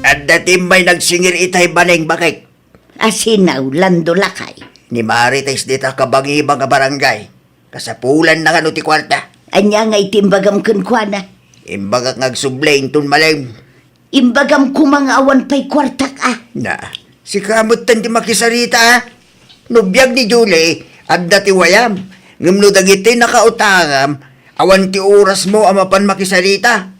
At dati may nagsingir itay Baneng bakit? Asinaw, lando lakay. Ni Marites dita kabangibang ka barangay. Kasapulan na kano ti kwarta. Anya nga itimbagam kunkwana. Imbagak ngagsublain tun maleng. Imbagam kumangawan pa'y kwartak Na, si kamot tan ti makisarita ha. Nubiyag ni Julie, at dati wayam. Ngumno dagiti nakautangam, awan ti oras mo amapan makisarita.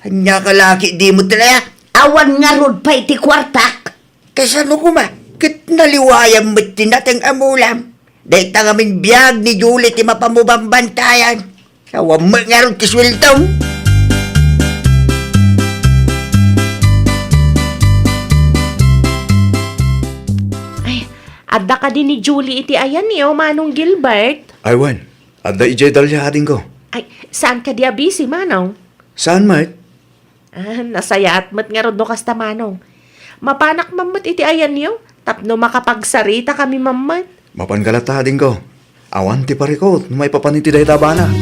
Hanya kalaki di mo talaya. Awan nga rod pa'y ti kwartak. Kaysa no kuma, kit naliwayam mo't tinateng amulam. Dahil tangamin biyag ni Julie ti mapamubambantayan. Awan mo nga ron kiswiltong. Adda ka din ni Julie iti ayan niyo, Manong Gilbert. Aywan, adda ijay dalyahatin ko. Ay, saan ka dia busy, Manong? Saan, mate? Nasayat mat nga rodno kasta, Manong. Mapanak mamat iti ayan niyo, tapno makapagsarita kami mamat. Mapangalatahatin ko. Awan ti parikot, may papaniti dahi tabana.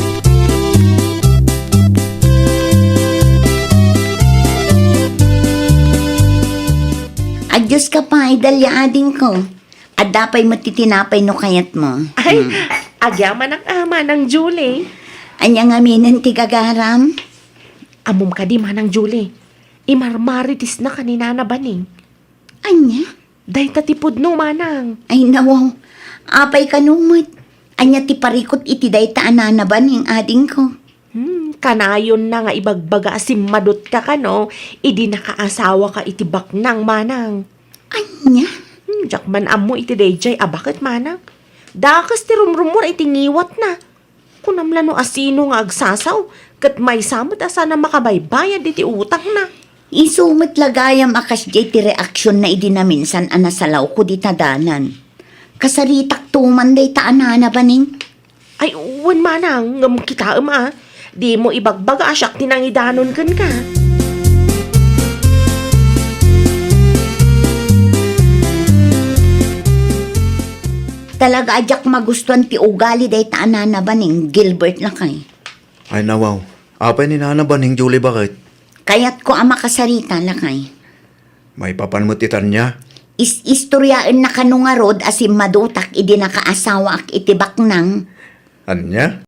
Adyos ka pa, idalyaadin ko. At dapay matitinapay no kayat mo. Ay, agyaman ang ama ng Julie. Anya nga minan ti gagaram. Amom ka di, Manang Julie. Imarmaritis na kanina na Baning. Anya? Day tatipod no, Manang. Ay nawaw, apay kanumot. Anya ti parikot iti day taanana ba ning ading ko? Kanayon na nga ibagbaga madot ka no, idi nakaasawa ka iti baknang, Manang. Anya? Jakman amo iti dayjay, bakit, Manang? Dakas ti rumrumor iti ngiwat na. Kunamla no asino nga agsasaw, kat may samot asa na makabaybayad iti utang na. Isumit lagayam akas jay ti reaksyon na idi na minsan anasalaw ko di tadanan. Kasaritak tuman day taanana ba ning? Ay, uwan, Manang, ngam kita Di mo ibagbaga asyak tinangidanon kan ka. Talaga ajak magustuhan ti ugali day taanana ba ning Gilbert na kay. Ay nawaw, apay ni Nana Baning Julie bakit? Kaya't ko ama kasarita lakay. May papanmutitan niya. Istoryaan na kanungarod asim madutak idi nakaasawa ak itibak nang. Anya?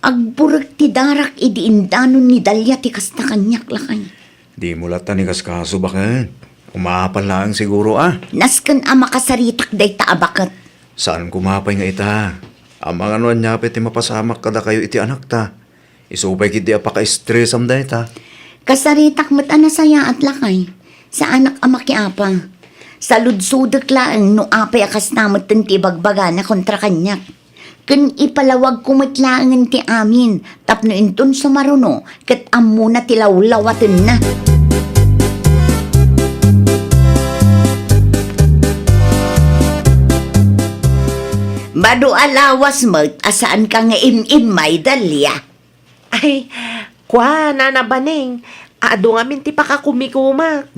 Agburag ti darak idi indanon ni Dalya ti kasta kanyak lakay. Di mo lata ni kaskaso bakit? Umapan lang siguro Nasken ama kasaritak day taabakat. Saan kumapay nga ita? Ang mga nuan niya ti mapasamak kada kayo iti anak ta. Isupay kiti apaka-stress am da ita. Kasaritak mat anasaya at lakay. Sa anak ama kiapa. Sa ludsudek laeng no apay akas namot ti bagbaga na kontra kanyak. Kun ipalawag kumatlaangan ti amin, tapno inton sa maruno, kat amo na tilawlawatin na. Bado alawas mo, asaan ka nga imimay Dalya? Ay, kwa, Nana Baning. Ado nga minti pa ka kumikumak.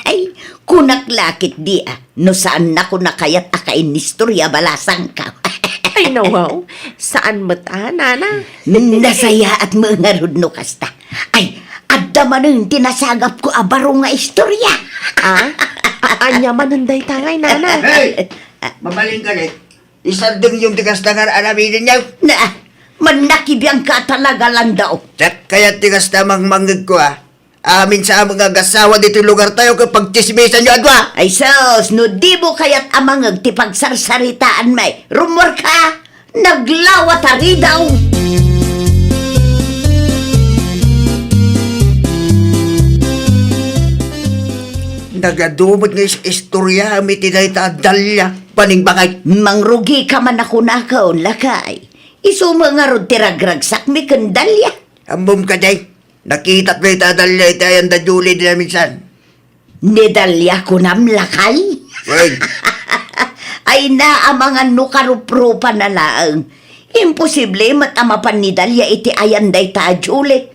Ay, kunak lakit di no saan na ko nakayat akain nistorya balasang ka. Ay, nawaw. Saan mata, Nana? Nasaya at mga rudno kasta. Ay, adda man ang tinasagap ko abaro nga istorya. Anya manunday tangay, Nana. Hey! Mamaling ka isardeng yung tigas na nga alaminin niya. Na, manakibiyang ka talaga lang daw. Tek kaya tigas na manggag ko Amin sa mga gasawa dito lugar tayo kapag chismisan nyo adwa. Ay sus, no di mo kaya't amangag ti pagsarsaritaan may. Rumor ka, naglawat ari daw. Nagadumot nga istorya mi tinay ta dalya. Paning bakay. Mangrugi ka man ako nakaon lakay. Iso mga rod tiragragsak mi kandalya. Ambom ka day. Nakita ko ita dalya itayan da Julie din minsan. Nidalya ko nam lakay. Wait. Ay na ang mga nukaruprupa na laang. Imposible matamapan ni Dalya iti ayan day ta Julie.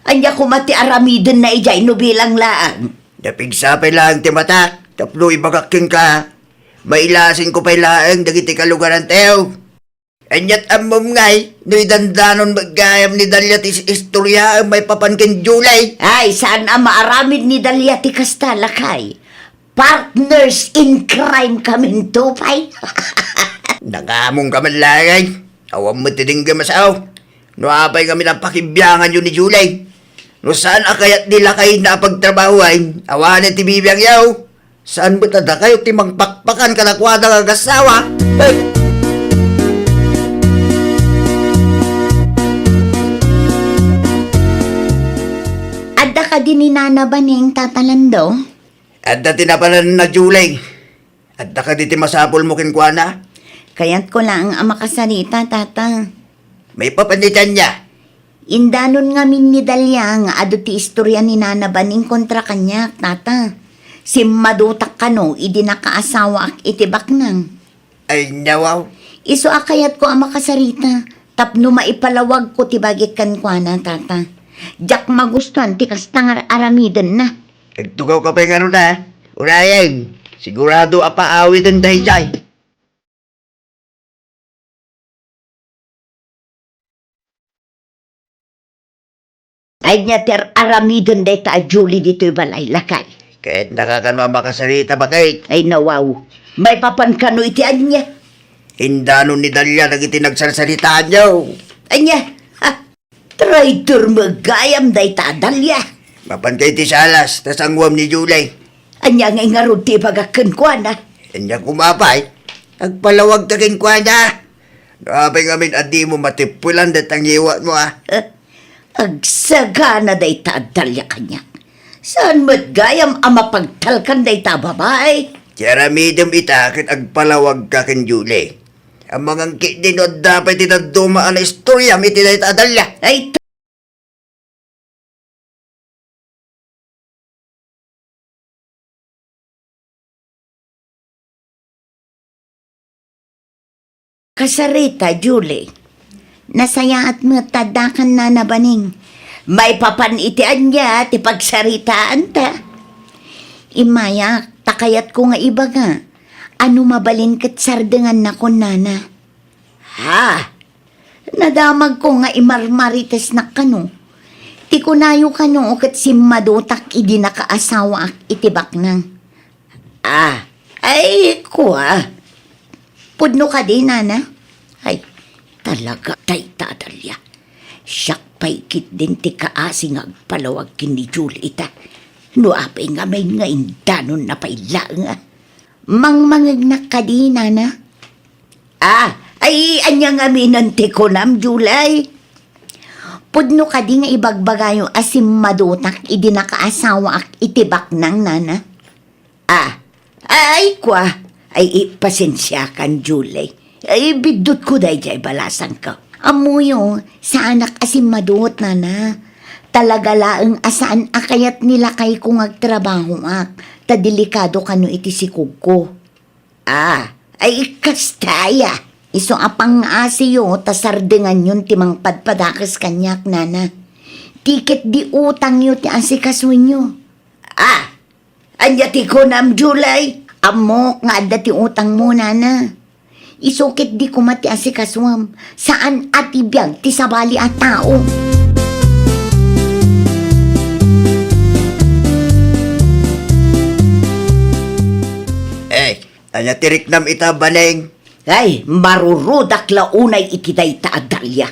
Anya ko mati aramiden na ijay no bilang laang. Napigsapay lang ti mata. Tapno ibagakin ka. Mailasin ko pa'y laang dagiti kalugaran tayo. Anyat amom ngay, no idandanon maggayam ni Dalya ti istorya ang may papankin Julie. Ay, saan ang maaramid ni Dalya ti kastalakay? Partners in crime kami tupay. Nangamong ka man langay. Awam mo tining gamasaw. No apay kami ng pakibyangan yun ni Julie. No saan akayat nila kayo na pagtrabahuay? Awanan ti bibiyang yaw. Saan ba tada kayo ti magpakpakan ka nakwada ng asawa? Hey! Adda ka din ni Nana Baning tatalando? At dati na pala na Julie. At ka diti masapol mo kinkwana. Kaya't ko lang ang makasarita, tata. May papanitan niya. Indanon nga min ni Dalya nga ado ti istorya ni Nana Baning kontra kanya, tata. Si madutak kano, idi nakaasawa ak itibak nang. Ay nawaw. Iso akayat ko ang makasarita. Tapno maipalawag ko ti bagit kankwana, tata. Jak magustuhan ti kastang aramiden na. Nagtugaw ka pa yung ano na. Unayang, sigurado apaawit ang dahi-dahi. Ay niya ter aramiden day ta Julie dito'y balay lakay. Kahit nakakanwa makasarita ba kayo? Ay nawaw, may papan kano itian niya. Hindanon ni Dalya nagiti nagsarsaritaan niyo. Ay niya, ha, traitor magayam day ta Dalya. Mapan kayo ti salas, tas ang uwam ni Julie. Anya ngay nga ron ti bagakan ko na. Kanya kumapay, agpalawag ta kinkwana. Napay ngamin adi mo matipulan dat ang iwat mo ah. Agsagana day ta Dalya kanya. Saan mo't gayam ang mapagtalkan day ta babae? Kaya midam ita kit agpalawag ka kin Julie. Ang mga kidinod dapat itadumaan na istorya miti na ita Dalya. Ay kasarita, Julie. Nasayaat mo tadakan na nabaning. May papanitian niya ti pagsaritaan ta. Imaya, takayat ko nga iba nga. Ano mabalin kat sardengan na ko, nana? Ha? Nadamag ko nga imarmarites na kano. Ti kunayo kano kat si madutak idi nakaasawa ak itibak nang. Ah, ay kuha. Pudno ka din, nana? Ay, talaga, tay Dalya. Siyak paikit din ti kaasing agpalawag kin ni Julie ita. No apay nga may nga indanon na paila nga. Mangmangag ka din, nana? Ah, ay, anya nga minanti ko nam, Julie. Pudno ka din nga ibagbagayo asim madutak idi nakaasawa ak itibak nang, nana? Ah, ay, kwa. Ay, ipasensya kan, Julie. Ay, bidot ko dahi jay balasan ka. Amuyo, sa anak asim madut, nana. Talaga laeng asaan akayat nila kay kung agtrabaho ak. Tadelikado kano iti sikog ko. Ah, ay kastaya. Iso apang asiyo, tasardengan yun timang padpadakas kanyak, nana. Tiket di utang yun ti asikasuin nyo. Ah, anya ti ko nam, Julie. Amok nga dati utang mo, nana. Isukit di kumati asikaswam. Saan atibiyag ti sabali at tao? Anya tirik nam ita baneng. Ay, marurudak launay itiday ta Dalya.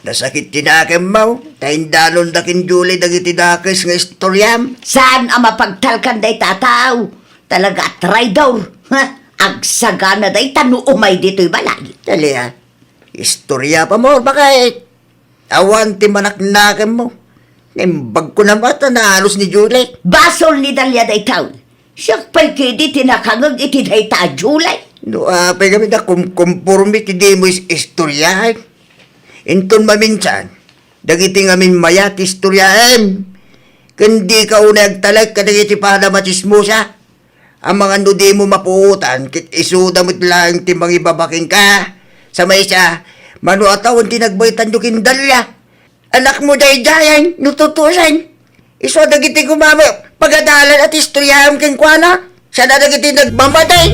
Nasakit tinakem mo, taindanon dakin Julie dagiti dakes nga istoryam. Saan ang mapagtalkan day tataw? Talaga traidor. Ha? Agsagana day tanu umay dito'y balay. Dali ha, istorya pa mo, bakit? Awan ti manaknakem mo. Nimbag ko na mata na halos ni Julie. Basol ni Dalia day taw. Siyak pa'y kidi tinakangag iti day ta Julay. No, apay kami na kumpormi ti di mo istoryahan. Inton maminsan, dagiti ngamin mayat istoryahan. Kundi ka unag talag kadagiti pada machismosa. Ang mga nudi mo mapuutan, kit isudamot lang timang ibabaking ka. Sa may isa, manuatawon tinagbaytan yung kindalya. Anak mo daydayan, nututusan. Iso dagiti kumama, pagadalan at istoryahan keng kwana. Siya na dagiti nagmamatay.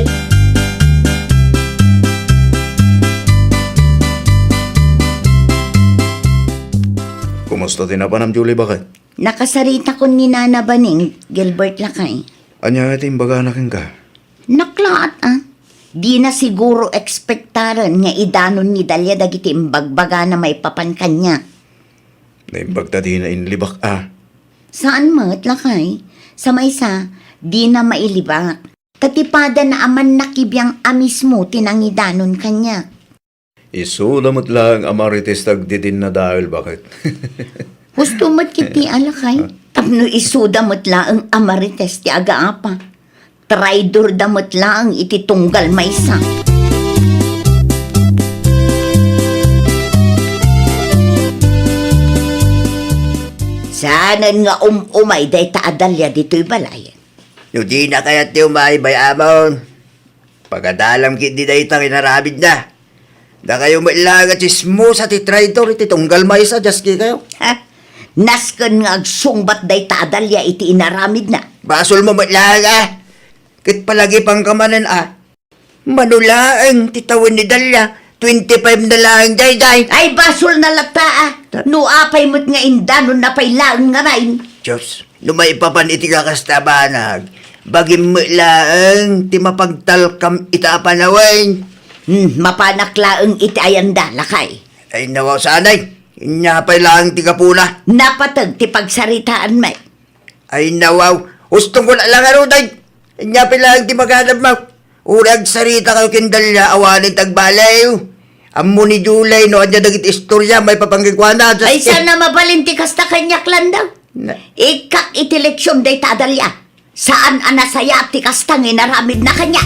Kumusta tinapanam, Julie, bakit? Nakasarita ko ni Nana Baning, Gilbert Lakay. Anya iti imbaga na ka? Naklaat Di na siguro ekspektaran nga idanon ni Dalia dagiti imbagbaga na may papan kanya. Naimbagta di na inlibak Saan mat, Lakay? Sa maysa, di na mailibak. Katipada na aman nakibiyang amis mo tinangidanon kanya. Isudamot lang amarites tagdidin na dahil bakit? Husto mat kiti alakay. Tapno isuda mat laang amarites ti agaapa. Traidor damot laang iti tunggal maysa. Sanan nga umay day taadalya dito'y balay. No di na kaya ti umay bay amon. Pagadalam kit di day tang inarabid na. Da kayo mailaga chismo sa ti traitor iti tunggal may sa jaski kayo. Ha? Nasken nga agsungbat day taadalya iti inaramid na. Basol mo mailaga. Kit palagi pang kamanan Manulaang titawin ni Dalia. 25 na lang day. Ay basol na lata No apay mo't nga indanon na pay laang nga rain. Diyos, lumay papan iti kakastabanag. Bagim mailaang ti mapagtalkam itapanawain. Mapanaklaang iti ayanda, Lakay. Ay nawaw sanay. Inyapay lang ti kapuna. Napatag ti pagsaritaan may. Ay nawaw. Ustong ko lang aruday. Inyapay lang ti maganap mo. Urag sarita kayo kindalya awanin tagbalayo. Amo ni Julie no adya dagit istorya may papanggigwana. Ay sana mabalinti kasta kanyaklan daw. Ikak iti leksyon day tadalya. Saan anasaya ti kastang inaramid na kanya.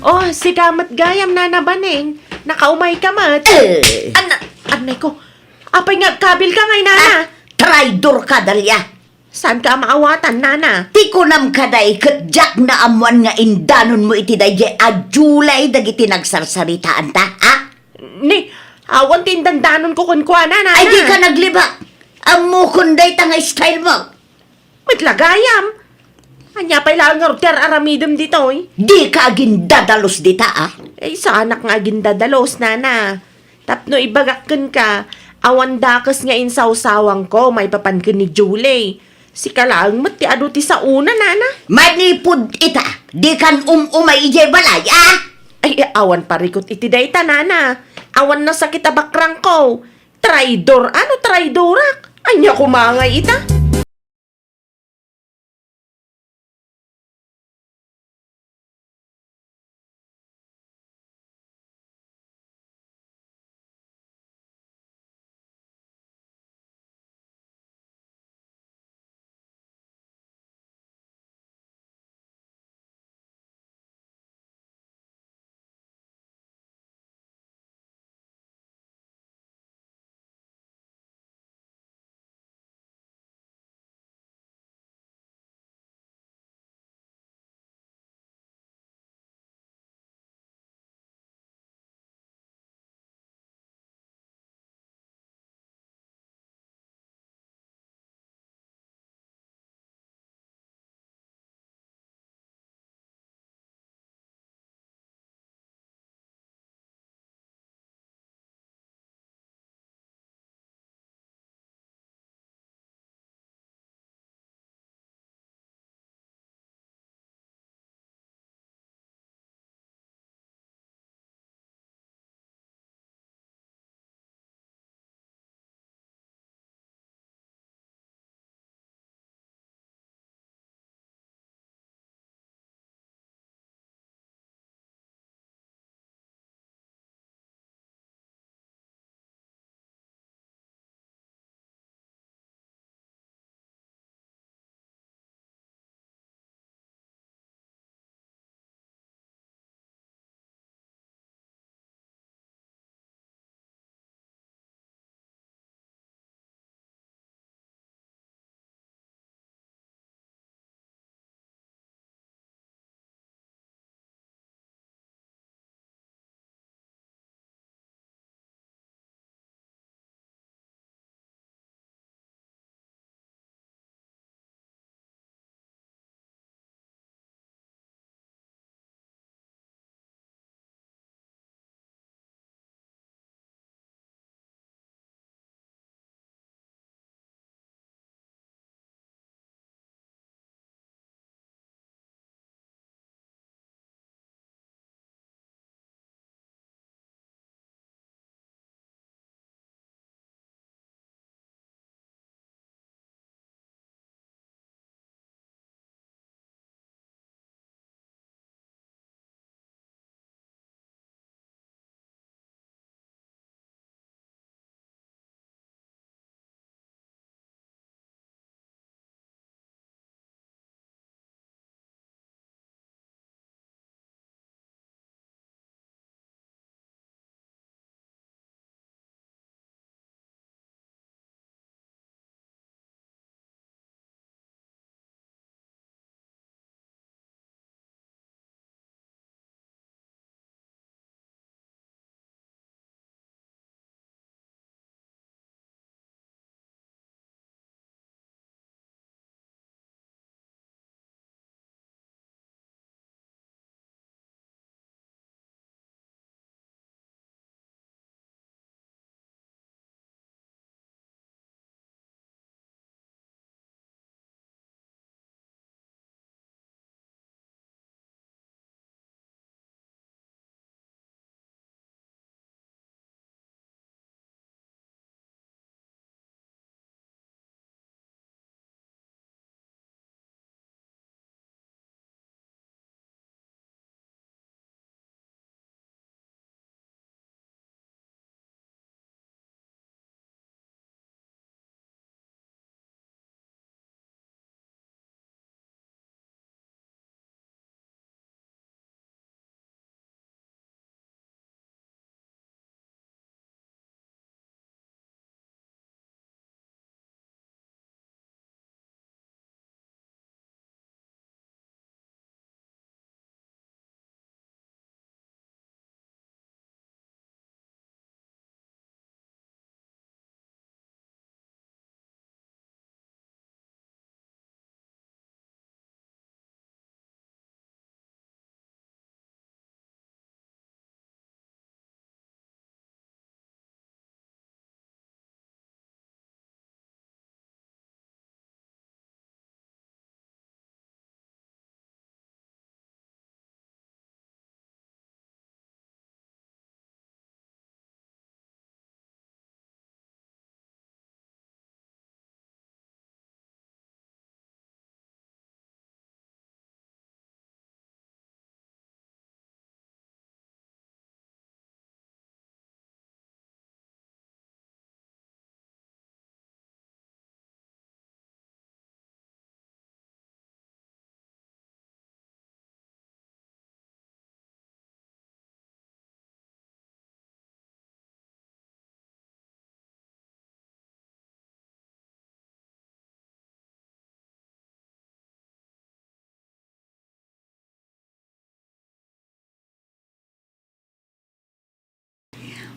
Oh, si Kamat Gayam, Nana Baning. Nakaumay ka, mat. Anay ko. Apay nga, kabil ka ngay, Nana. Traidor ka, Dalia. Saan ka maawatan, Nana? Ti kunam kaday kadyak na amuan nga indanon mo iti dayjay adjulay dagiti nagsarsaritaan ta, ha? Ni, awan tindandanon ko kunkwa, Nana. Ay di ka nagliba. Amo kunday ta nga style mo. Matlagayam. Anya pa ilang nga roter aramidem dito, eh. Di ka agin dadalos dita, ah. Eh, sa anak nga gindadalos, Nana. Tapno ibagakken ka, awan dakas nga insawsawang ko, may papankin ni Julie. Si kalaang mati ado ti sa una, Nana. Manipud ita, di kan umay ijay balay, ah. Ay, awan parikot iti dayta, Nana. Awan na sakit abakrang ko. Traidor, ano traidorak? Anya kumangay ita.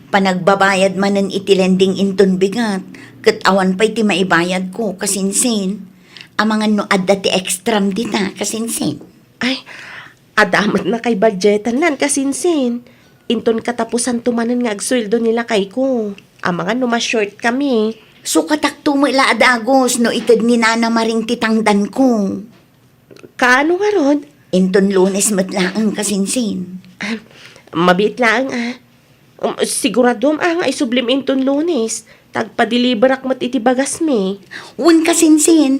Panagbabayad manen iti lending inton bigat, ket awan pa iti maibayad ko kasinsin. Amangan no adda ti extram dita kasinsin. Ay, adamat na kay budgetan nan kasinsin. Inton katapusan tumanan nga agsweldo nila kay ko. Amangan no ma-short kami. So katakto mo ila adagos no ited ni Nana Maring titangdan ko. Kaano nga rod? Inton Lunes matlaang kasinsin. Mabit lang siguradom nga isublim inton Lunes. Tagpa-deliver akmat iti bagas me. Wen kasinsin.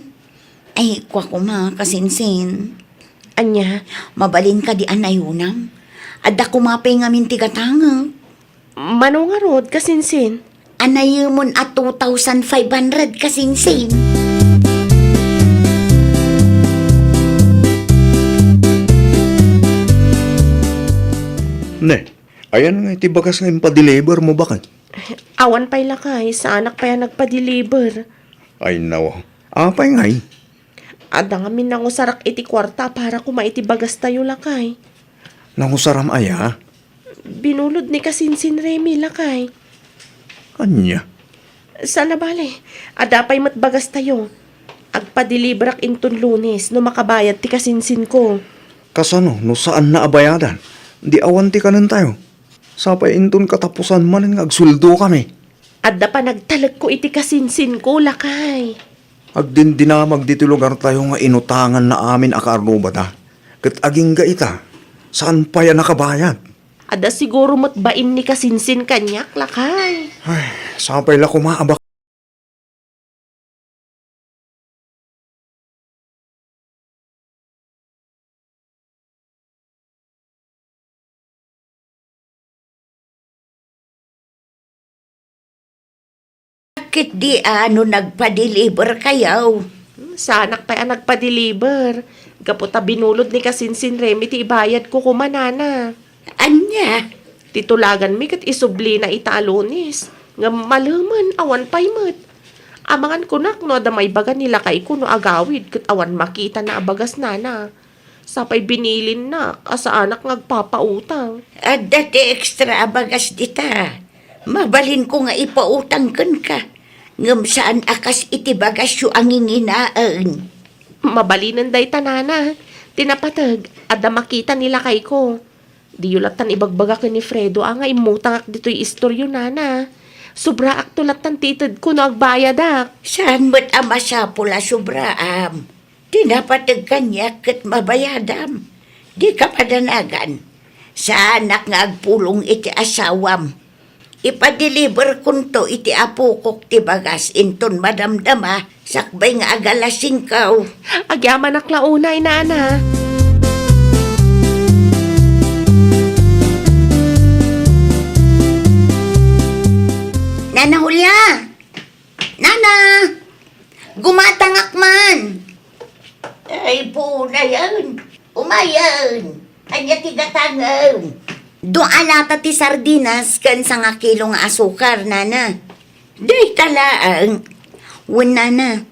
Ay, kwa ko ma kasinsin. Anya, Mabalin ka di anayunam. Adda kumapay nga minti katanga. mano nga rod kasinsin? Anayumon at 2,500 kasinsin. Ne, ayan nga iti bagas nga impa-deliver mo bakit? Awan pa'y lakay, sa anak pa yan nagpa-deliver. Ay nawa, apay ngay. Ada nga minangusarak iti kwarta para kumaiti bagas tayo lakay. Nangusaram aya, Binulod ni kasinsin Remy lakay. anya. Sa labale, ada pa'y matbagas tayo. Agpa-deliver ak inton Lunes no makabayad ti kasinsin ko. Kasano, no saan na abayadan? Di awanti ka nun tayo. Sapay inton katapusan man nga agsuldo kami. Ada pa nagtalag ko iti kasinsin ko lakay. Agdindinamag dito lugar tayo nga inutangan na amin akarno ba ta? Kat aging gaita, saan pa yan nakabayad? Ada siguro matbain ni kasinsin kanyak lakay. Ay, sapay la kumaabak. Bakit di nagpa-deliver kayaw? Sa anak pa yan nagpa-deliver. Kaputa binulod ni kasinsin Remy ti ibayad ko kumanana. Anya? Titulagan mi kat isubli na italonis. Nga malaman awan pa'y mat. Amangan ko nak no ada may baga nila kay ko no agawid kat awan makita na abagas nana. Sapay binilin na asa anak ngagpapautang. At dati extra bagas dita. Mabalin ko nga ipautang ka. Ngam saan akas iti bagas yu ang inginaan. Mabalinan day tanana. Tinapatag ada makita nila kay ko. Di yulatan ibagbaga ka ni Fredo nga imutang ak dito'y istoryo nana. Sobra ak tulatan titid ko no agbayad ak. Saan mo't ama siya pula sobraam? Tinapatag kanya kat mabayadam. Di ka padanagan. Sa anak nga agpulong iti asawam. Ipa-deliver kunto iti apukok ti bagas inton madamdama sakbay nga agalasing kaw. Agyaman ak launay nana. Nana Julia! Nana! Gumatangak man! Ay po na yan. Umayan. Anya tigatangaw. Doon alata ti sardinas kan sa nga kilong asukar, nana. Day talaang. Wen, nana.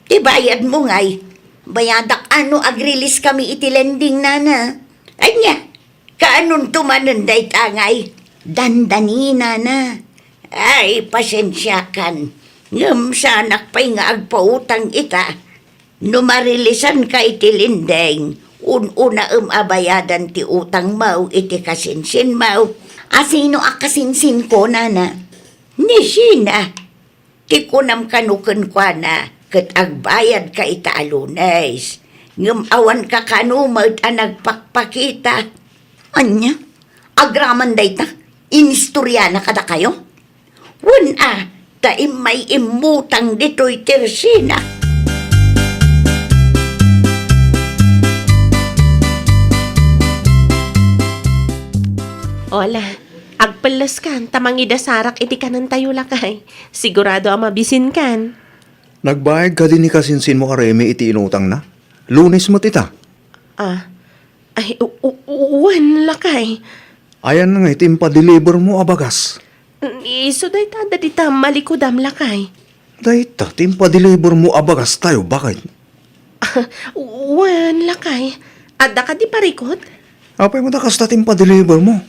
Ti bayad mo ngay. Bayadak agrilis kami iti lending, nana. Anya, kaanon tumanon day tangay. Dandani, nana. Ay, pasensya kan. Ngam sa anak pa'y nga agpautang ita. Numarilisan ka iti lindeng. Una abayadan ti utang mau iti kasinsin mau. Asino akasinsin ko, nana? Ni sina. Ti kunam kanuken kwa na. Kat agbayad ka ita alunes. Ngam awan ka kanumad nagpakpakita. Anya? Agraman day ta? Inistorya na kada kayo? Wan taim may imutang dito'y tersina. Ola, agpalas kan, tamangida sarak iti kanan tayo lakay. Sigurado ang mabisin kan. Nagbayad ka din ni kasinsin mo kareme iti inutang na? Lunes mo tita. Uwan lakay. Ayan nga iti impa-deliver mo abagas. Iso day tada dita malikudam lakay. Dahita, timpa-deliver mo abagas tayo, bakit? Uwan lakay. Ada ka di parikot? Apay mo takasta timpa-deliver mo.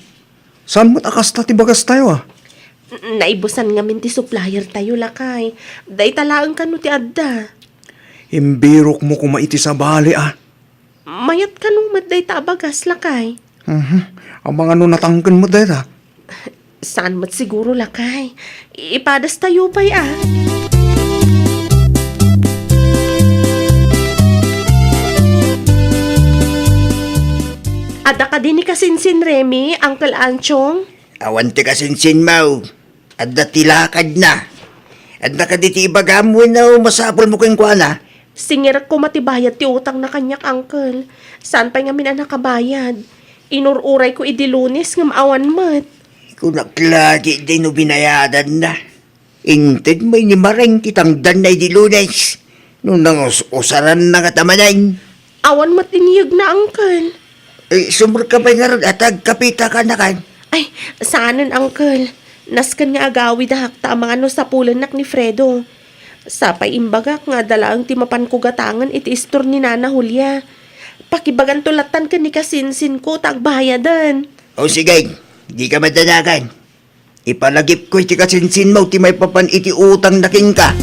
Saan mo takasta ti bagas tayo Naibusan ngamin ti supplier tayo lakay. Day talaang kanu ti adda. Imbirok mo kumaiti sa bali ah. Mayat kanong madday tabagas lakay. Ang mga natangkan mo dahil ah. Saan mat siguro lakay? Ipadas tayo pa'y ah. Ada ka din ni kasinsin Remy, Uncle Anchong? Awan ti kasinsin mo. At datilakad na. At nakaditi ibagam mo na masapol mo kong kuana. Singir ko matibayad ti utang na kanyak, Uncle. Saan pa nga mina nakabayad? Inururay ko idi Lunes nga maawan mat. Kung naklagi din no binayadan na. Inted may ni Mareng kitang danay di Lunes. Nung usaran na katamanan. Awan mat iniyag na, Uncle. Sumur ka ba nga ron at agkapita ka na kan? Ay, saanan, Uncle? Naskan nga agawi dahak ta mga no sa pulanak ni Fredo. Sapay imbagak nga dalaang timapan ko gatangan iti istor ni Nana Julia. Pakibagan tulatan ka ni kasinsin ko tagbayadan. O sige, di ka madanagan. Ipalagip ko iti kasinsin mo ti may papan iti utang na king ka.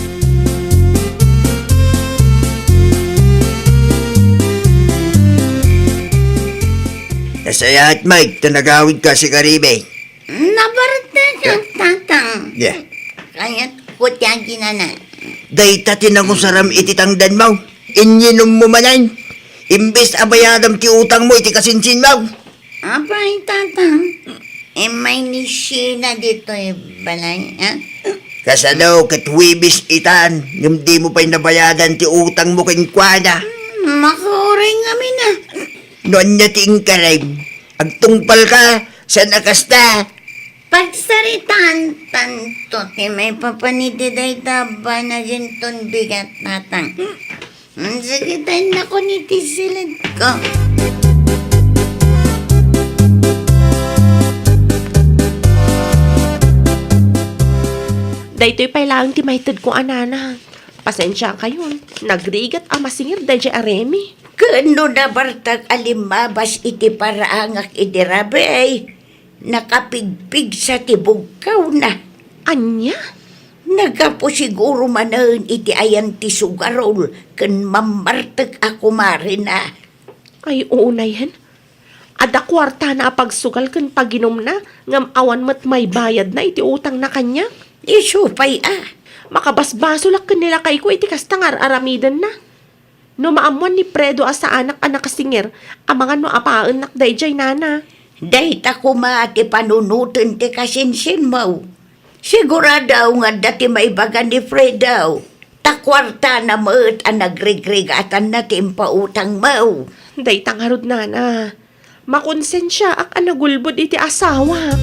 Nasaya at Mike, tanagawid ka si Karibe. Nabarata ka, tatang. Yeah. Kaya't kutyang ginana. Dahita tinangusaram iti tangdan mo. Inyinom mo manan. Imbes abayadam ti utang mo iti kasinsin mo. Abay, tatang. May nisina dito balay, ha? Kasano katwibis itan. Yung di mo pa'y nabayadan ti utang mo kinkwana. Makuring kami na. Noon niya ting karim. Agtungpal ka sa nakasta. Pagsaritan, tanto, may papanitiday taba na ginton bigat tatang. Sige tayo na ko ni tisilid ko. Daytoy pa'y lang ti maitid ko anana. Pasensya kayon. Nagrigat amasingir dayjay aremi. Kano na bartag alimabas iti paraangak iti rabay. Nakapigpig sa tibugkaw na. Anya? Nagapo siguro manan iti ayan ti sugarol ken mamartag ako marina. Ay, uunay hen. Ada kwarta na pagsugal kan paginom na ngam awan mat may bayad na iti utang na kanya. Isupay ah. Makabasbaso lak kanila kay ko iti kastangar aramidan na. No maamuan ni Fredo asa anak kasingir, amangan no apaan nak dayjay nana. Dahita ko maati panunutin ti kasinsin mo. Siguradaw nga dati maibagan ni Fredaw. Takwarta na maat ang nagrigrigatan na timpautang mo. Day tangarod nana. Makonsensya ak anagulbod iti asawa.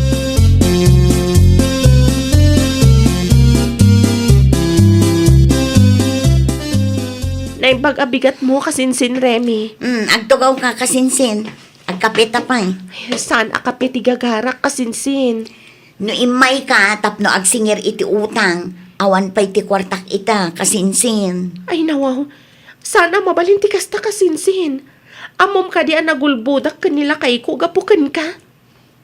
Naimbag-abigat mo kasinsin, Remy. Agtugaw ka kasinsin. Agkapita pa eh. Ay, saan akapit igagarak kasinsin? No imay ka tapno agsingir iti utang. Awan pa iti kwartak ita kasinsin. Ay, nawaw. Sana mabalinti kasta kasinsin. Amom ka di nagulbudak kanila kay ko gapukan ka.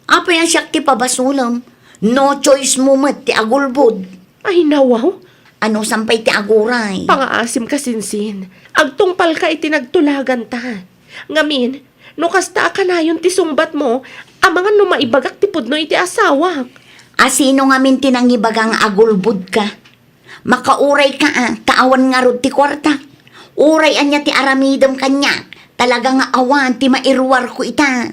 Apa yan siya ti pabasulam? No choice mo mat ti agulbod. Ay, nawaw. Ano sampay ti aguray? Pangaasim kasinsin. Agtungpal ka itinagtulagan ta. Ngamin, no kasta ka na yun ti sumbat mo, amangan no maibagak ti pudno iti asawa. Asino nga min tinangibagang agulbod ka? Makauray ka taawan nga rod ti kwarta. Uray anya ti aramidam kanya. Talaga nga awan ti mairwar ko ita.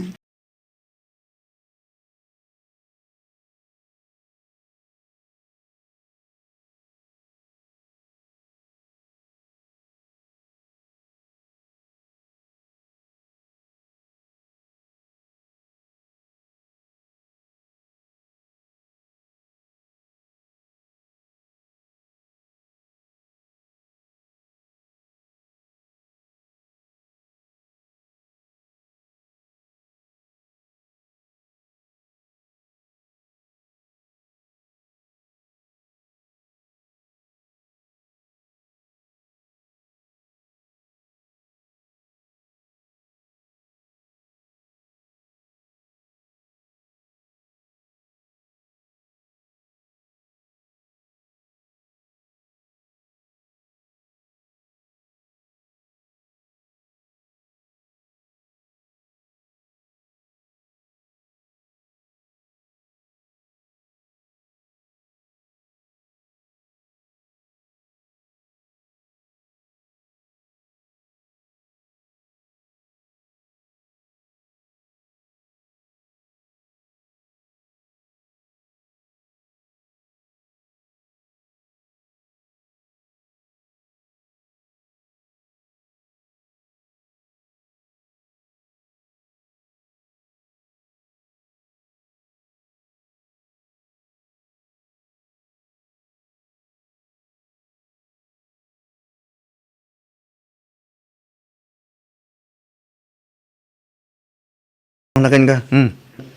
nakin ka.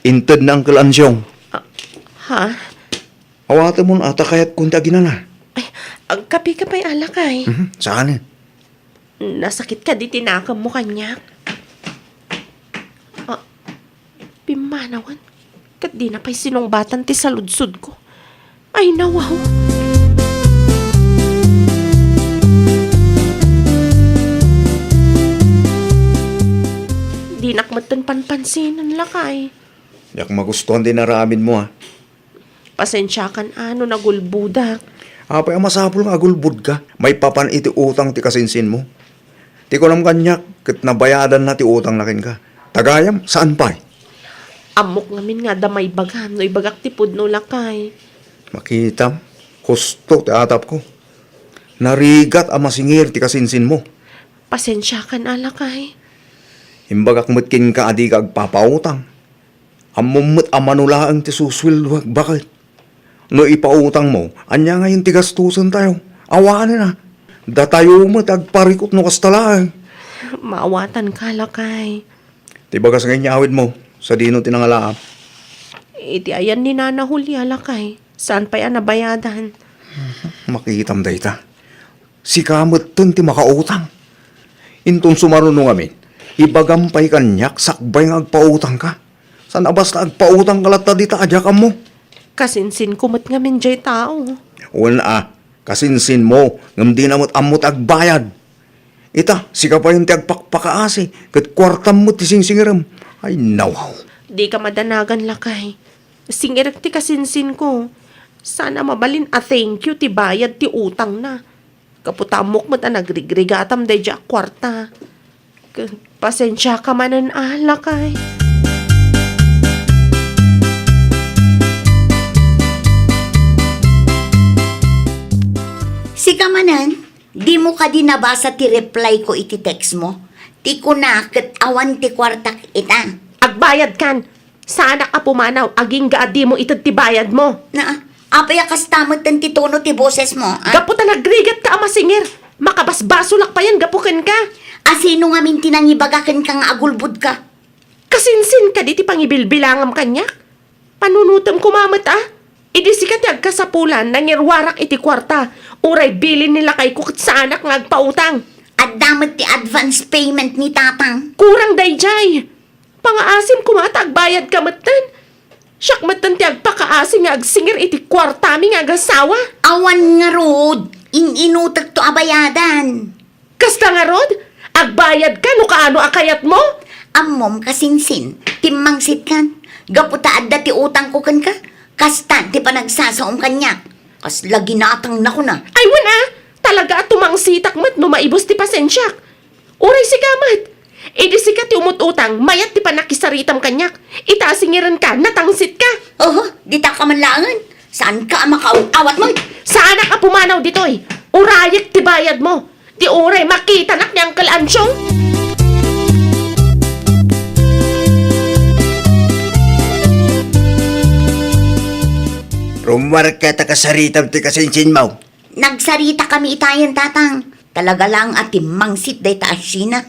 Inted na ang kalansyong. Ha? Awata mo na ata kaya't kunta ginana. Ay, ang kapi-kapay alakay. Saan eh? Nasakit ka di tinakam mo kanyak. Pimanawan. Kat di na pa'y sinungbatan ti saludsud ko. Ay nawaw. Di nakmatan panpansinan lakay. Yak magustuhan din naramin mo Pasensya kan ano nagulbudak. Apay ang masapul nga agulbud ka. May papan iti utang ti kasinsin mo. Ti ko nam kanyak, kat nabayadan na ti utang nakin ka. Tagayam, saan pa Amok ngamin nga damay bagam no ibagak ti pudno lakay. Makitam, husto ti atap ko. Narigat ang masingir ti kasinsin mo. Pasensya kan alakay. Himbagak mutkin ka adi ka agpapautang. Amumut amanulaang ti suswilwag bakit. No ipautang mo, anya ngayon ti gastusan tayo. Awanin na. Datayo mo agparikot no kastalaang. Maawatan ka lakay. Ti bagas ngayon awid mo, sa dino tinangalaam. Iti ayan ni Nana Julia lakay. Saan pa yan nabayadan? Makitam dayta. Si kamot dun ti makautang. Intong sumarunong amin, ibagampay kanyak, sakbay nga agpautang ka. San abas na agpautang kalata di ta adyakan mo? Kasinsin kumot nga min jay tao. Wala kasinsin mo, ngam di namot amot agbayad. Ita, sika pa yung ti agpakpakaasi, kat kwartam mo ti singsingiram. Ay, nawaw. Di ka madanagan lakay. Singirak ti kasinsin ko. Sana mabalin a thank you ti bayad ti utang na. Kaputamok mo ta nagrigrigatam day jak kwarta. Pasensya ka manan lakay. Si kamanan, di mo ka din nabasa ti reply ko iti text mo. Ti kunakit awan ti kwartak ita. Agbayad kan. Sana ka pumanaw, aging gaadi mo itad ti bayad mo. Na, apay kastamot tan ti tono ti boses mo. Gapo ta nagrigat ka amasingir. Makabasbasulak pa yan, gapukin ka. Asino nga min tinangibagakan ka nga agulbud ka? Kasinsin ka di ti pangibilbilangam kanya. Panunutam kumamat Idi sikat yag kasapulan nangirwarak iti kwarta. Uray bilin nila kay kukit sa anak nga agpautang. At damat ti advance payment ni tatang. Kurang dayjay. Pangaasim kumata agbayad ka matan. Siyak matan ti agpakaasim nga agsingir iti kwarta mi nga agasawa. Awan nga rod, inutag to abayadan. Kasta nga rod, agbayad ka no kaano akayat mo? Ammom kasinsin, timmangsit kan. Gaputa adda ti utang ko kan ka. Kasta ti panagsasaom kanya. Kas lagi natang na ko na. Ay wana, talaga at tumangsitak mat no maibos ti pasensyak. Uray sigamat. Idi sikat ti umututang, mayat ti panakisaritam kanyak. Itasingiran ka, natangsit ka. Oh, di ta ka manlangan. Saan ka makauawat mo? Saan ka pumanaw ditoy? Urayek ti bayad mo. Di uray makita nak niyang kalansyong. Rumar ka ta kasaritam ti kasinsin mo. Nagsarita kami itayan tatang. Talaga lang at timmangsit day taasina.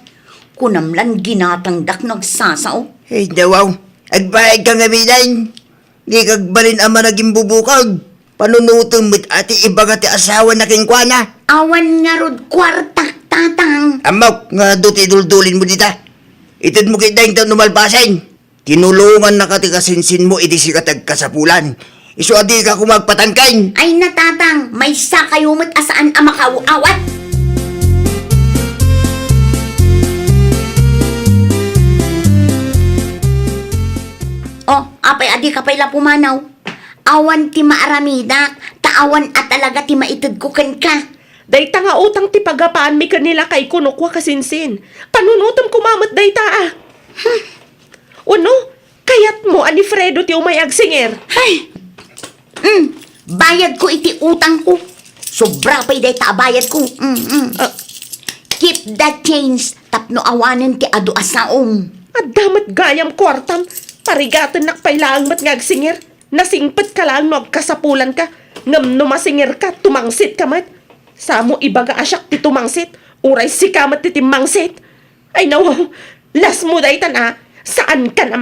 Kunamlan ginatangdak nagsasao. Hey, dawaw. Agbayad ka nga binan. Di kagbalin ama naging bubukag. Panunutom mo't ati ibaga ti asawa na kingkwana. Awan nga rod kwartak tatang. Amaw, nga duti duldulin mo dita. Itid mo kita yung numalbasan. Tinulungan na ka ti kasinsin mo iti sikatag kasapulan. Isu adi ka kumagpatangkain. Ay natatang, may sakayumot asaan ang makauawat. Oh, apay adi ka pala pumanaw. Awan ti maaramidak, taawan at talaga ti maitid ko kan ka. Dayta nga utang ti pagapaan mi kanila kay kunukwa kasinsin. Panunutom kumamat dayta Uno, kayat mo ani Fredo ti umay agsingir. Ay! Bayad ko iti utang ko. Sobra pa'y day bayad ko. Keep that change. Tapno awanan ti adu asaong. At damat gayam kwartam. Parigatan nakpailaang mat ngagsingir. Nasingpet ka lang no kasapulan ka. Ngam no masingir ka, tumangsit ka mat. Samo ibaga asyak ti tumangsit. Uray si kamat ti timangsit. Ay no, las mo daytan saan ka na